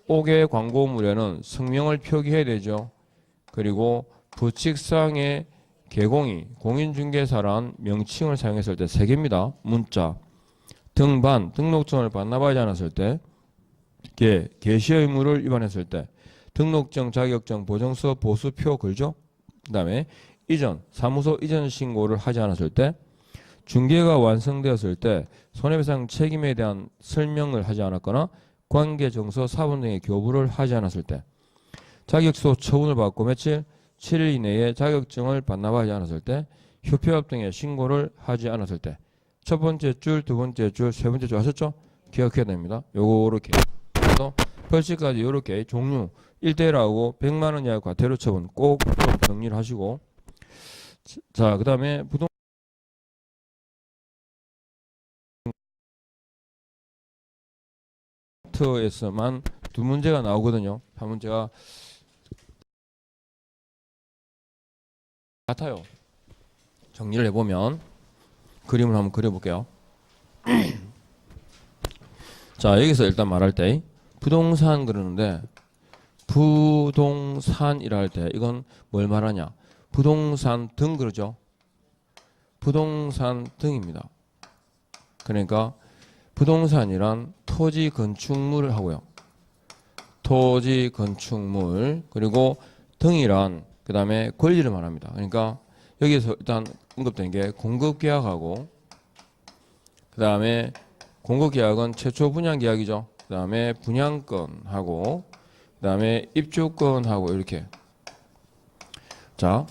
5개 광고물에는 성명을 표기해야 되죠. 그리고 부칙상의 개공이 공인중개사란 명칭을 사용했을 때 3개입니다. 문자, 등반, 등록증을 반납하지 않았을 때, 게시 의무를 위반했을 때, 등록증, 자격증, 보정서, 보수표 걸죠. 그 다음에 이전, 사무소 이전 신고를 하지 않았을 때, 중개가 완성되었을 때 손해배상 책임에 대한 설명을 하지 않았거나 관계정서, 사본 등의 교부를 하지 않았을 때, 자격소 처분을 받고 며칠, 7일 이내에 자격증을 반납하지 않았을 때, 휴폐업 등의 신고를 하지 않았을 때, 첫 번째 줄, 두 번째 줄, 세 번째 줄 아셨죠? 기억해야 됩니다. 요렇게. 그래서 벌칙까지 요렇게 종류 1대1하고 100만 원 이하 과태료 처분 꼭 좀 정리를 하시고, 자, 그 다음에 부동산에서만 2문제가 나오거든요. 한 문제가 같아요. 정리를 해보면 그림을 한번 그려볼게요. 자, 여기서 일단 말할 때 부동산 그러는데, 부동산이라 할 때 이건 뭘 말하냐? 부동산 등 그러죠. 부동산 등입니다. 그러니까 부동산이란 토지 건축물을 하고요. 토지 건축물, 그리고 등이란 그 다음에 권리를 말합니다. 그러니까 여기서 일단 언급된 게 공급계약하고, 그 다음에 공급계약은 최초 분양계약이죠. 그 다음에 분양권하고, 그 다음에 입주권하고 이렇게. 자,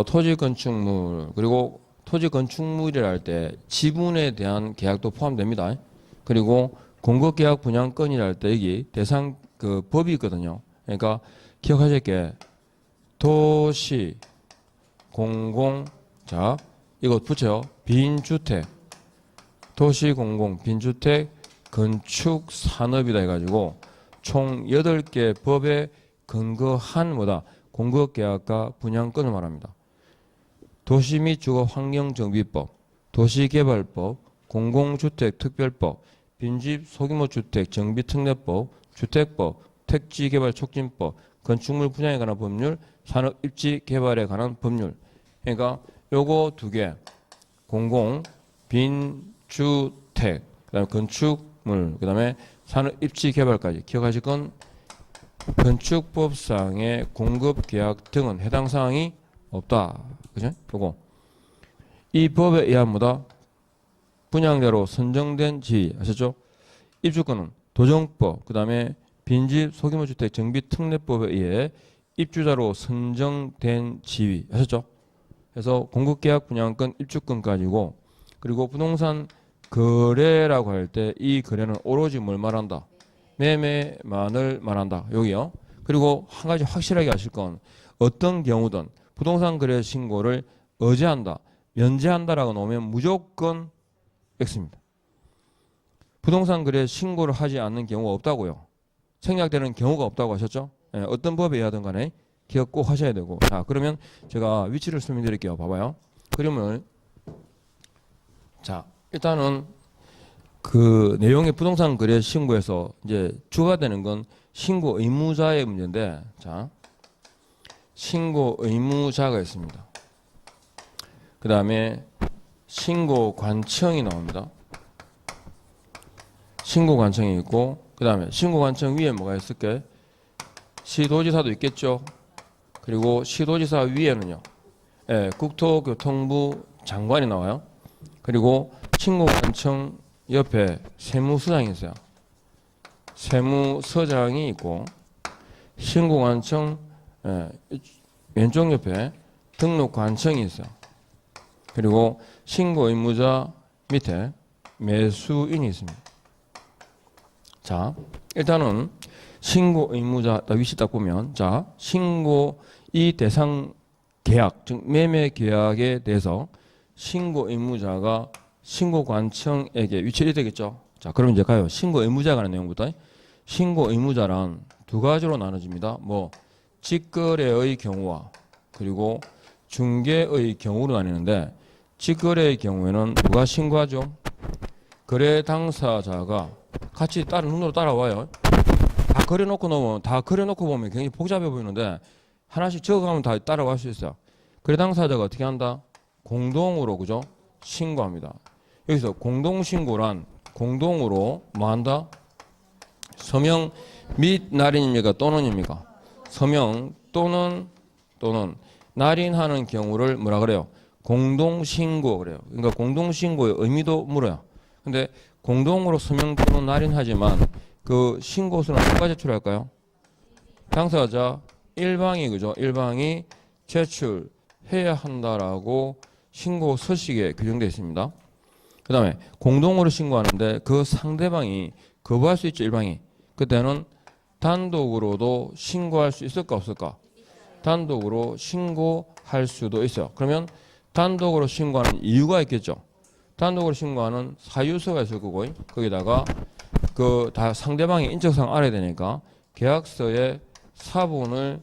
토지 건축물, 그리고 토지 건축물이라 할 때 지분에 대한 계약도 포함됩니다. 그리고 공급계약 분양권이라 할 때 여기 대상 그 법이 있거든요. 그러니까 기억하실 게 도시, 공공, 자, 이거 붙여요. 빈주택, 도시, 공공, 빈주택, 건축, 산업이다 해가지고 총 8개 법에 근거한 뭐다? 공급계약과 분양권을 말합니다. 도시 및 주거환경정비법, 도시개발법, 공공주택특별법, 빈집 소규모주택 정비특례법, 주택법, 택지개발촉진법, 건축물 분양에 관한 법률, 산업입지개발에 관한 법률. 그러니까 요거 2개, 공공, 빈주택, 그다음에 건축물, 그다음에 산업입지개발까지 기억하실 건 건축법상의 공급계약 등은 해당 사항이 없다. 그죠? 요거. 이 법에 의한 뭐다? 분양자로 선정된 지위. 아셨죠? 입주권은 도정법, 그 다음에 빈집 소규모주택 정비특례법에 의해 입주자로 선정된 지위. 아셨죠? 그래서 공급계약 분양권 입주권 가지고, 그리고 부동산 거래라고 할 때 이 거래는 오로지 뭘 말한다? 매매만을 말한다. 여기요. 그리고 한 가지 확실하게 아실 건 어떤 경우든 부동산 거래 신고를 어제한다, 면제한다라고 놓으면 무조건 X입니다. 부동산 거래 신고를 하지 않는 경우가 없다고요. 생략되는 경우가 없다고 하셨죠? 예, 어떤 법에 의하든 간에 기억 꼭 하셔야 되고. 자, 그러면 제가 위치를 설명드릴게요. 봐봐요. 그림을. 자, 일단은 그 내용의 부동산 거래 신고에서 이제 주가 되는 건 신고 의무자의 문제인데, 자, 신고 의무자가 있습니다. 그 다음에 신고 관청이 나옵니다. 신고 관청이 있고, 그 다음에 신고 관청 위에 뭐가 있을게? 시도지사도 있겠죠. 그리고 시도지사 위에는요, 예, 국토교통부 장관이 나와요. 그리고 신고 관청 옆에 세무서장이 있어요. 세무서장이 있고, 신고 관청 왼쪽 옆에 등록관청이 있어요. 그리고 신고 의무자 밑에 매수인이 있습니다. 자, 일단은 신고 의무자 위치 딱 보면, 자, 신고 이 대상 계약, 즉 매매 계약에 대해서 신고 의무자가 신고 관청에게 위치해 되겠죠. 자, 그럼 이제 가요. 신고 의무자가 하는 내용부터. 신고 의무자란 2가지로 나눠집니다. 뭐 직거래의 경우와 그리고 중개의 경우로 나뉘는데, 직거래의 경우에는 누가 신고하죠? 거래 당사자가 같이 눈으로 따라와요. 다 그려놓고 놓으면 다 그려놓고 보면 굉장히 복잡해 보이는데 하나씩 적어가면 다 따라갈 수 있어요. 거래 당사자가 어떻게 한다? 공동으로 그죠? 신고합니다. 여기서 공동신고란 공동으로 뭐 한다? 서명 및 날인입니까? 또는입니까? 서명 또는 날인하는 경우를 뭐라 그래요? 공동신고 그래요. 그러니까 공동신고의 의미도 물어요. 근데 공동으로 서명 또는 날인하지만 그 신고서는 누가 제출할까요? 당사자 일방이 그죠? 일방이 제출해야 한다라고 신고 서식에 규정되어 있습니다. 그 다음에 공동으로 신고하는데 그 상대방이 거부할 수 있죠. 일방이. 그때는 단독으로도 신고할 수 있을까 없을까? 단독으로 신고할 수도 있어요. 그러면 단독으로 신고하는 이유가 있겠죠. 단독으로 신고하는 사유서가 있을 거고 거기다가 그 다 상대방의 인적사항 알아야 되니까 계약서에 사본을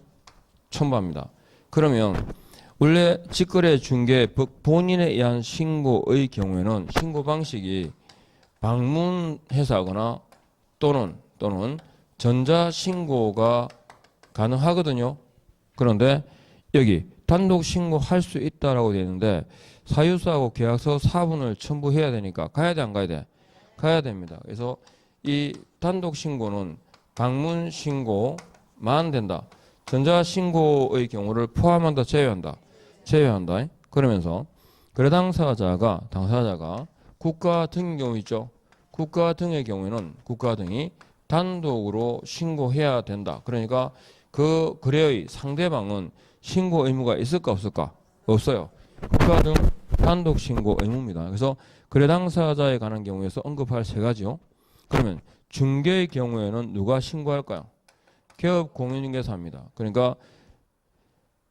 첨부합니다. 그러면 원래 직거래 중개 본인에 의한 신고의 경우에는 신고 방식이 방문해서 하거나 또는 전자신고가 가능하거든요. 그런데 여기 단독 신고할 수 있다라고 되어 있는데 사유서하고 계약서 사본을 첨부해야 되니까 가야 돼 안 가야 돼? 가야 됩니다. 그래서 이 단독 신고는 방문 신고만 된다. 전자 신고의 경우를 포함한다, 제외한다. 그러면서 거래 당사자가 국가 등의 경우 있죠. 국가 등의 경우에는 국가 등이 단독으로 신고해야 된다. 그러니까 그 거래의 상대방은 신고 의무가 있을까 없을까? 없어요. 국가 등 단독 신고 의무입니다. 그래서 거래 당사자에 관한 경우에서 언급할 세 가지요. 그러면 중개의 경우에는 누가 신고할까요? 개업 공인중개사입니다. 그러니까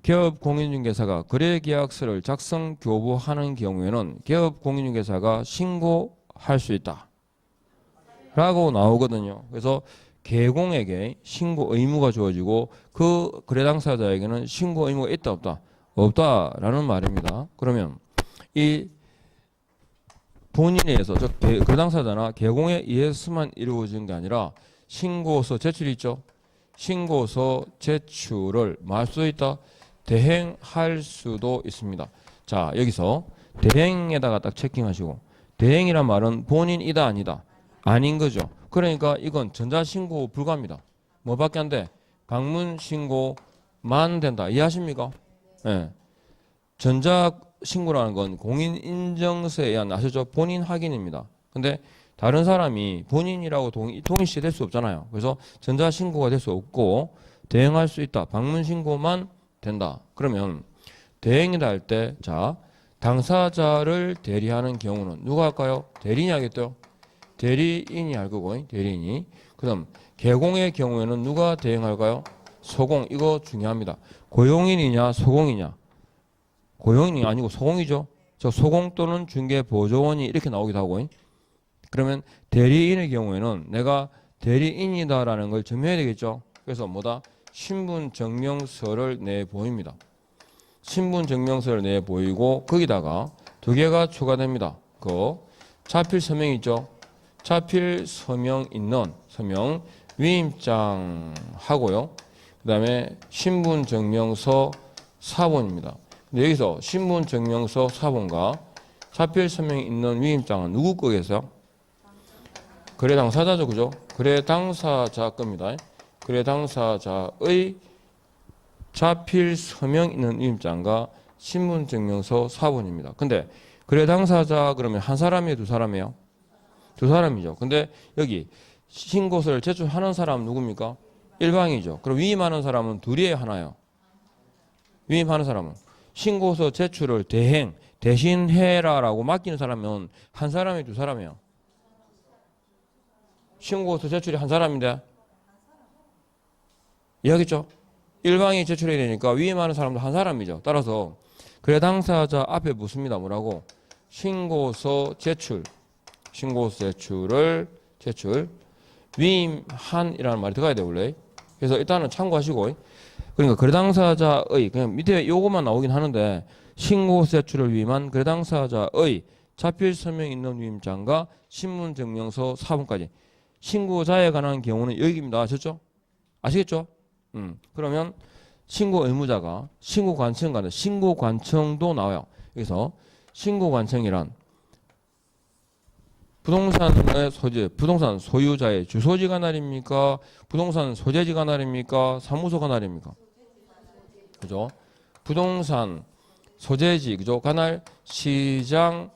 개업 공인중개사가 거래계약서를 작성 교부하는 경우에는 개업 공인중개사가 신고할 수 있다 라고 나오거든요. 그래서 개공에게 신고 의무가 주어지고 그 거래 당사자에게는 신고 의무가 있다 없다? 없다라는 말입니다. 그러면 이 본인에 의해서 즉 거래 당사자나 개공에 의해서만 이루어진 게 아니라 신고서 제출이 있죠. 신고서 제출을 뭐 할 수 있다? 대행할 수도 있습니다. 자, 여기서 대행에다가 딱 체킹하시고 대행이란 말은 본인이다 아니다? 아닌 거죠. 그러니까 이건 전자신고 불가합니다. 뭐밖에 안 돼? 방문신고만 된다. 이해하십니까? 네. 전자신고라는 건 공인인증서에 의한 아시죠? 본인 확인입니다. 근데 다른 사람이 본인이라고 동일시 될 수 없잖아요. 그래서 전자신고가 될 수 없고 대행할 수 있다. 방문신고만 된다. 그러면 대행이라 할 때 자 당사자를 대리하는 경우는 누가 할까요? 대리인이 하겠죠. 대리인이 할 거고 대리인이. 그다음 개공의 경우에는 누가 대행할까요? 소공. 이거 중요합니다. 고용인이냐 소공이냐? 고용인이 아니고 소공이죠. 저 소공 또는 중개보조원이 이렇게 나오기도 하고. 그러면 대리인의 경우에는 내가 대리인이다라는 걸 증명해야 되겠죠. 그래서 뭐다? 신분증명서를 내보입니다. 신분증명서를 내보이고 거기다가 두 개가 추가됩니다. 그 자필 서명 있죠. 자필 서명 있는 서명 위임장 하고요. 그 다음에 신분증명서 사본입니다. 근데 여기서 신분증명서 사본과 자필 서명이 있는 위임장은 누구 거겠어요? 거래 당사자죠, 그죠? 거래 당사자 겁니다. 거래 당사자의 자필 서명 있는 위임장과 신분증명서 사본입니다. 근데 거래 당사자 그러면 한 사람이에요, 두 사람이에요? 두 사람이죠. 근데 여기 신고서를 제출하는 사람은 누굽니까? 일방이죠. 그럼 위임하는 사람은 둘이에요, 하나요? 위임하는 사람은 신고서 제출을 대신해라라고 맡기는 사람은 한 사람이 두 사람이에요. 신고서 제출이 한 사람인데 이해하겠죠? 일방이 제출해야 되니까 위임하는 사람도 한 사람이죠. 따라서 거래 당사자 앞에 묻습니다. 뭐라고? 신고서 제출을 위임한이라는 말이 들어가야 돼 원래. 그래서 일단은 참고하시고 그러니까 거래 당사자의 그냥 밑에 요것만 나오긴 하는데 신고서 제출을 위임한 거래 당사자의 자필 서명 있는 위임장과 신분증명서 사본까지. 신고자에 관한 경우는 여기입니다. 아셨죠? 아시겠죠? 그러면 신고 의무자가 신고관청 간다. 신고관청도 나와요. 그래서 신고관청이란 부동산의 소재, 부동산 소유자의 주소지가 나립니까? 부동산 소재지가 나립니까? 사무소가 나립니까? 그죠? 부동산 소재지, 그죠? 관할, 시장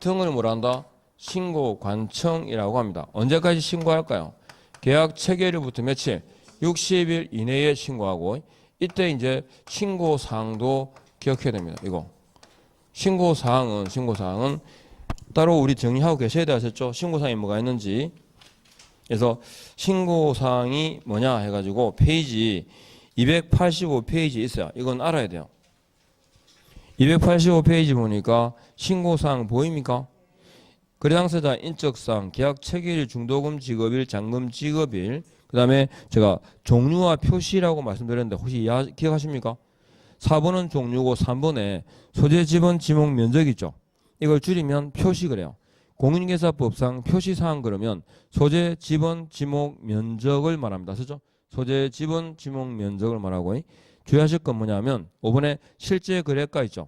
등을 뭐라 한다? 신고관청이라고 합니다. 언제까지 신고할까요? 계약 체결일부터 며칠? 60일 이내에 신고하고, 이때 이제 신고사항도 기억해야 됩니다. 이거. 신고사항은 따로 우리 정리하고 계셔야 돼. 아셨죠? 신고사항이 뭐가 있는지. 그래서 신고사항이 뭐냐 해가지고 페이지 285페이지 있어요. 이건 알아야 돼요. 285페이지 보니까 신고사항 보입니까? 거래당사자 인적사항, 계약 체결일, 중도금 지급일, 잔금 지급일, 그 다음에 제가 종류와 표시라고 말씀드렸는데 혹시 기억하십니까? 4번은 종류고 3번에 소재, 지번, 지목, 면적 있죠. 이걸 줄이면 표시 그래요. 공인중개사법상 표시사항 그러면 소재, 지번, 지목, 면적을 말합니다. 쓰죠? 소재, 지번, 지목, 면적을 말하고 주의하실 건 뭐냐면 5번에 실제 거래가 있죠.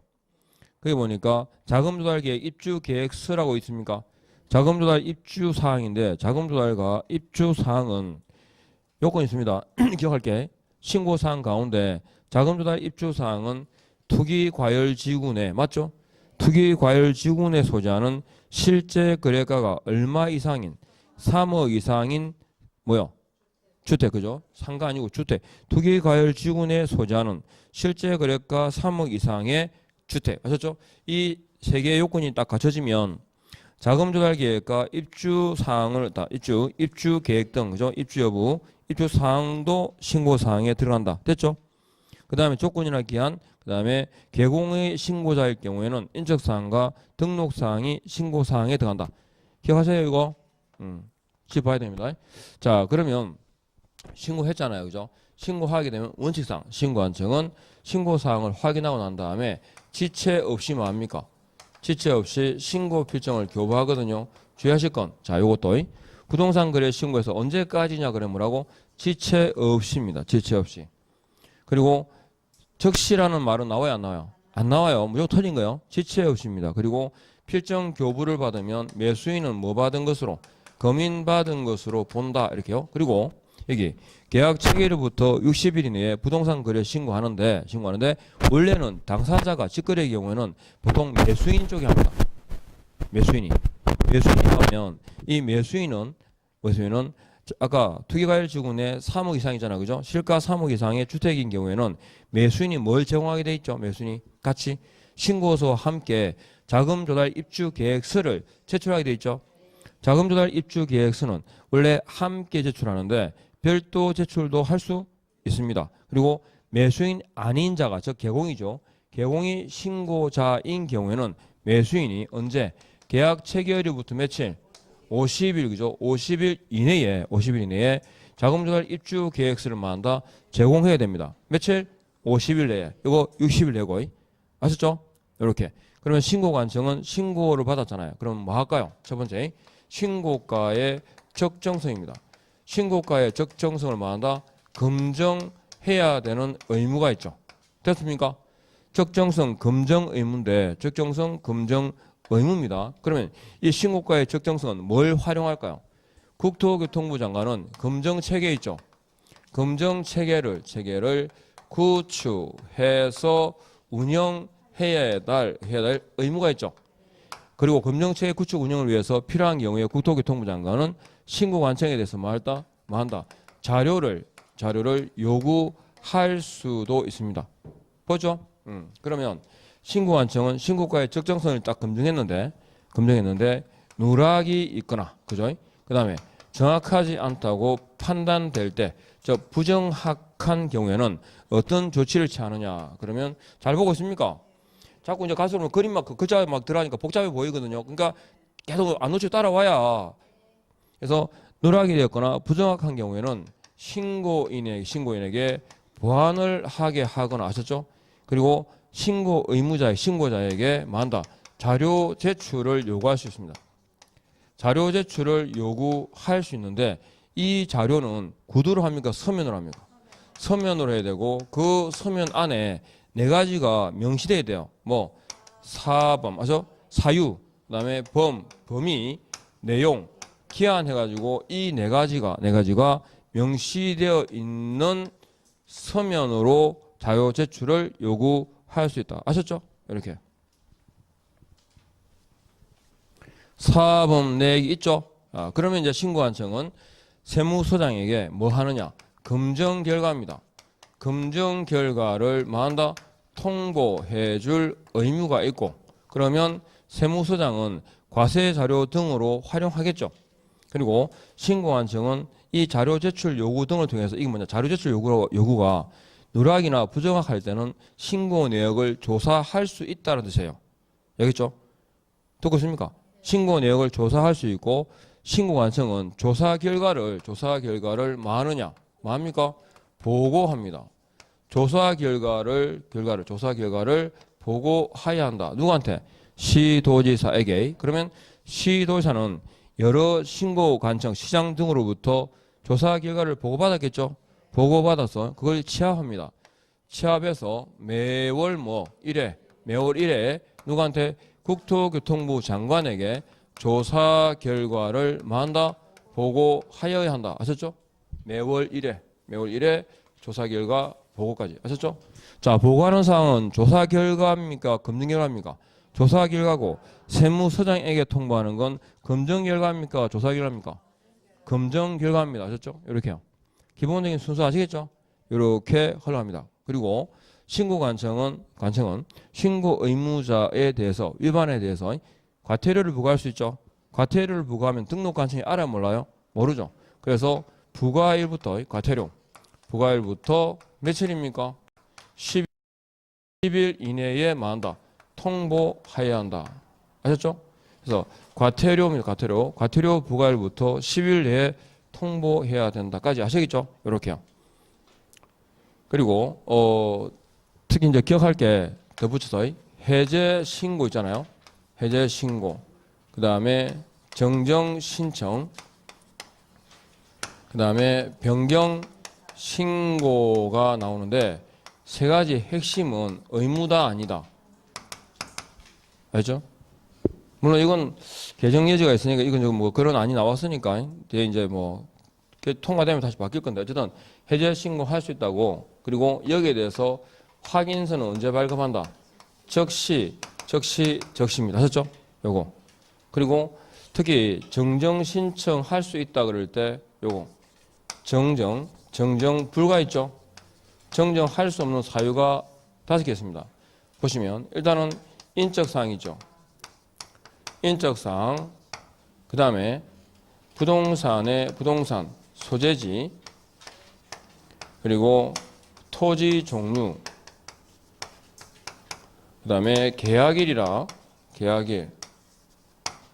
거기 보니까 자금조달계획 입주계획서라고 있습니까? 자금조달 입주사항인데 자금조달과 입주사항은 요건이 있습니다. 기억할게. 신고사항 가운데 자금조달 입주사항은 투기과열지구 내 맞죠? 투기과열지구 내 소재하는 실제 거래가가 얼마 이상인 3억 이상인 뭐요? 주택 그죠? 상가 아니고 주택. 투기과열지구 내 소재하는 실제 거래가 3억 이상의 주택. 아셨죠? 이 세 개의 요건이 딱 갖춰지면 자금조달계획과 입주사항을 입주계획 등 그죠? 입주 여부, 입주사항도 신고사항에 들어간다. 됐죠? 그 다음에 조건이나 기한, 그 다음에 개공의 신고자일 경우에는 인적사항과 등록사항이 신고사항에 들어간다. 기억하세요 이거? 짚어야 됩니다. 자 그러면 신고했잖아요. 그죠? 신고하게 되면 원칙상 신고관청은 신고사항을 확인하고 난 다음에 지체 없이 뭐합니까? 지체 없이 신고 필정을 교부하거든요. 주의하실 건, 자 요것도 부동산 거래 신고에서 언제까지냐 그래 뭐라고? 지체 없이입니다. 지체 없이. 그리고 적시라는 말은 나와요 안 나와요? 안 나와요. 무조건 틀린 거예요. 지체 없이입니다. 그리고 필정 교부를 받으면 매수인은 뭐 받은 것으로? 검인 받은 것으로 본다 이렇게요. 그리고 여기 계약 체결일부터 60일 이내에 부동산 거래 신고하는데 원래는 당사자가 직거래의 경우에는 보통 매수인 쪽이 합니다. 매수인이 하면 이 매수인은 아까 투기과열지구 내 3억 이상이잖아. 그죠? 실가 3억 이상의 주택인 경우에는 매수인이 뭘 제공하게 돼 있죠? 매수인이 같이 신고서와 함께 자금조달 입주계획서를 제출하게 돼 있죠. 자금조달 입주계획서는 원래 함께 제출하는데 별도 제출도 할 수 있습니다. 그리고 매수인 아닌 자가 즉 개공이죠. 개공이 신고자인 경우에는 매수인이 언제? 계약 체결일부터 며칠? 50일 그죠? 50일 이내에 자금조달 입주계획서를 만다 제공해야 됩니다. 며칠? 50일 내에. 이거 60일 내고 아셨죠? 이렇게. 그러면 신고관청은 신고를 받았잖아요. 그럼 뭐 할까요? 첫 번째 신고가의 적정성입니다. 신고가의 적정성을 말한다. 검증해야 되는 의무가 있죠. 됐습니까? 적정성 검증 의무인데 적정성 검증 의무입니다. 그러면 이 신고가의 적정성은 뭘 활용할까요? 국토교통부 장관은 검증체계 있죠. 검증체계를 구축해서 운영해야 될 의무가 있죠. 그리고 검증체계 구축 운영을 위해서 필요한 경우에 국토교통부 장관은 신고관청에 대해서 뭐 한다? 자료를 요구할 수도 있습니다. 보죠? 그러면 신고관청은 신고가의 적정성을 딱 검증했는데 누락이 있거나, 그죠? 그 다음에 정확하지 않다고 판단될 때, 부정확한 경우에는 어떤 조치를 취하느냐? 그러면 잘 보고 있습니까? 자꾸 이제 갈수록 그림 글자 들어가니까 복잡해 보이거든요. 그러니까 계속 안 놓치고 따라와야. 그래서 누락이 되었거나 부정확한 경우에는 신고인에게 보완을 하게 하거나, 아셨죠? 그리고 신고자에게 만다 자료 제출을 요구할 수 있습니다. 자료 제출을 요구할 수 있는데 이 자료는 구두로 합니까? 서면으로 합니까? 서면으로 해야 되고 그 서면 안에 네 가지가 명시돼야 돼요. 뭐 사범, 아죠? 사유, 그다음에 범위, 내용, 기한 해가지고 이 네 가지가 명시되어 있는 서면으로 자료 제출을 요구할 수 있다. 아셨죠? 이렇게. 사범 내역이 있죠? 그러면 이제 신고한청은 세무서장에게 뭐 하느냐? 검정 결과입니다. 검정 결과를 뭐 한다? 통보해 줄 의무가 있고, 그러면 세무서장은 과세 자료 등으로 활용하겠죠. 그리고 신고한청은 이 자료 제출 요구 등을 통해서 이게 뭐냐? 자료 제출 요구가 누락이나 부정확할 때는 신고 내역을 조사할 수 있다는 뜻이에요. 알겠죠? 듣고 있습니까? 신고 내역을 조사할 수 있고 신고관청은 조사 결과를 뭐 하느냐? 뭐 합니까? 보고합니다. 조사 결과를 보고해야 한다. 누구한테? 시도지사에게. 그러면 시도지사는 여러 신고관청, 시장 등으로부터 조사 결과를 보고받았겠죠? 보고받아서 그걸 취합합니다. 취합해서 매월 1회 누구한테? 국토교통부 장관에게 조사 결과를 뭐 한다? 보고하여야 한다. 아셨죠? 매월 1회 조사 결과 보고까지. 아셨죠? 자, 보고하는 사항은 조사 결과입니까? 검증 결과입니까? 조사 결과고, 세무서장에게 통보하는 건 검증 결과입니까? 조사 결과입니까? 검증 결과입니다. 아셨죠? 이렇게요. 기본적인 순서 아시겠죠? 이렇게 흘러갑니다. 그리고 신고관청은 신고 의무자에 대해서 위반에 대해서 과태료를 부과할 수 있죠. 과태료를 부과하면 등록관청이 알아요, 몰라요? 모르죠. 그래서 부과일부터 과태료 부과일부터 며칠입니까? 10일 이내에 만다 통보해야 한다. 아셨죠? 그래서 과태료입니다. 과태료 부과일부터 10일 내에 통보해야 된다까지 아시겠죠? 이렇게요. 그리고 특히 이제 기억할 게 더 붙여서 해제 신고 있잖아요. 해제 신고. 그다음에 정정 신청. 그다음에 변경 신고가 나오는데 세 가지 핵심은 의무다 아니다. 알죠? 물론 이건 개정 예지가 있으니까 이건 지금 뭐 그런 안이 나왔으니까 이제 뭐 통과되면 다시 바뀔 건데 어쨌든 해제 신고할 수 있다고. 그리고 여기에 대해서 확인서는 언제 발급한다? 적시입니다. 하셨죠? 요거. 그리고 특히 정정 신청할 수 있다 그럴 때 요거. 정정 불가 있죠? 정정할 수 없는 사유가 5개 있습니다. 보시면 일단은 인적사항이죠. 인적사항. 그 다음에 부동산 소재지, 그리고 토지 종류, 그 다음에 계약일이라 계약일,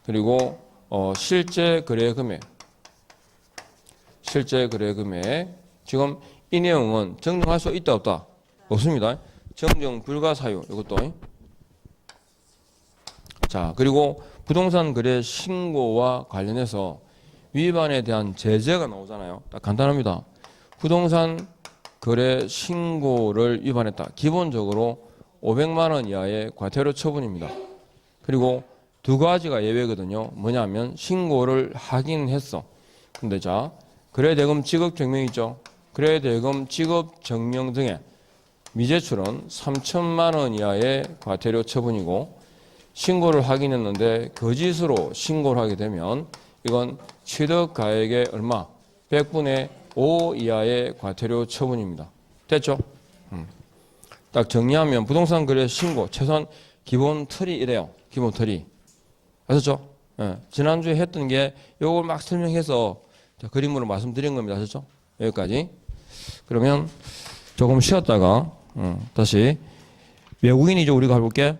그리고 실제 거래 금액. 지금 이 내용은 정정할 수 있다 없다? 없습니다. 정정 불가 사유 이것도. 자, 그리고 부동산 거래 신고와 관련해서 위반에 대한 제재가 나오잖아요. 딱 간단합니다. 부동산 거래 신고를 위반했다. 기본적으로 500만 원 이하의 과태료 처분입니다. 그리고 두 가지가 예외거든요. 뭐냐면 신고를 하긴 했어. 근데 자, 거래대금 지급 증명 있죠. 거래대금 지급 증명 등의 미제출은 3천만 원 이하의 과태료 처분이고, 신고를 하긴 했는데 거짓으로 신고를 하게 되면 이건 취득가액의 얼마? 100분의 5 이하의 과태료 처분입니다. 됐죠? 딱 정리하면 부동산 거래 신고 최소한 기본 틀이 이래요. 기본 틀이. 아셨죠? 예. 지난주에 했던 게 요걸 막 설명해서 그림으로 말씀드린 겁니다. 아셨죠? 여기까지. 그러면 조금 쉬었다가 다시 외국인이죠. 우리가 해볼게.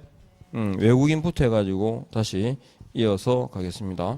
외국인부터 해가지고 다시 이어서 가겠습니다.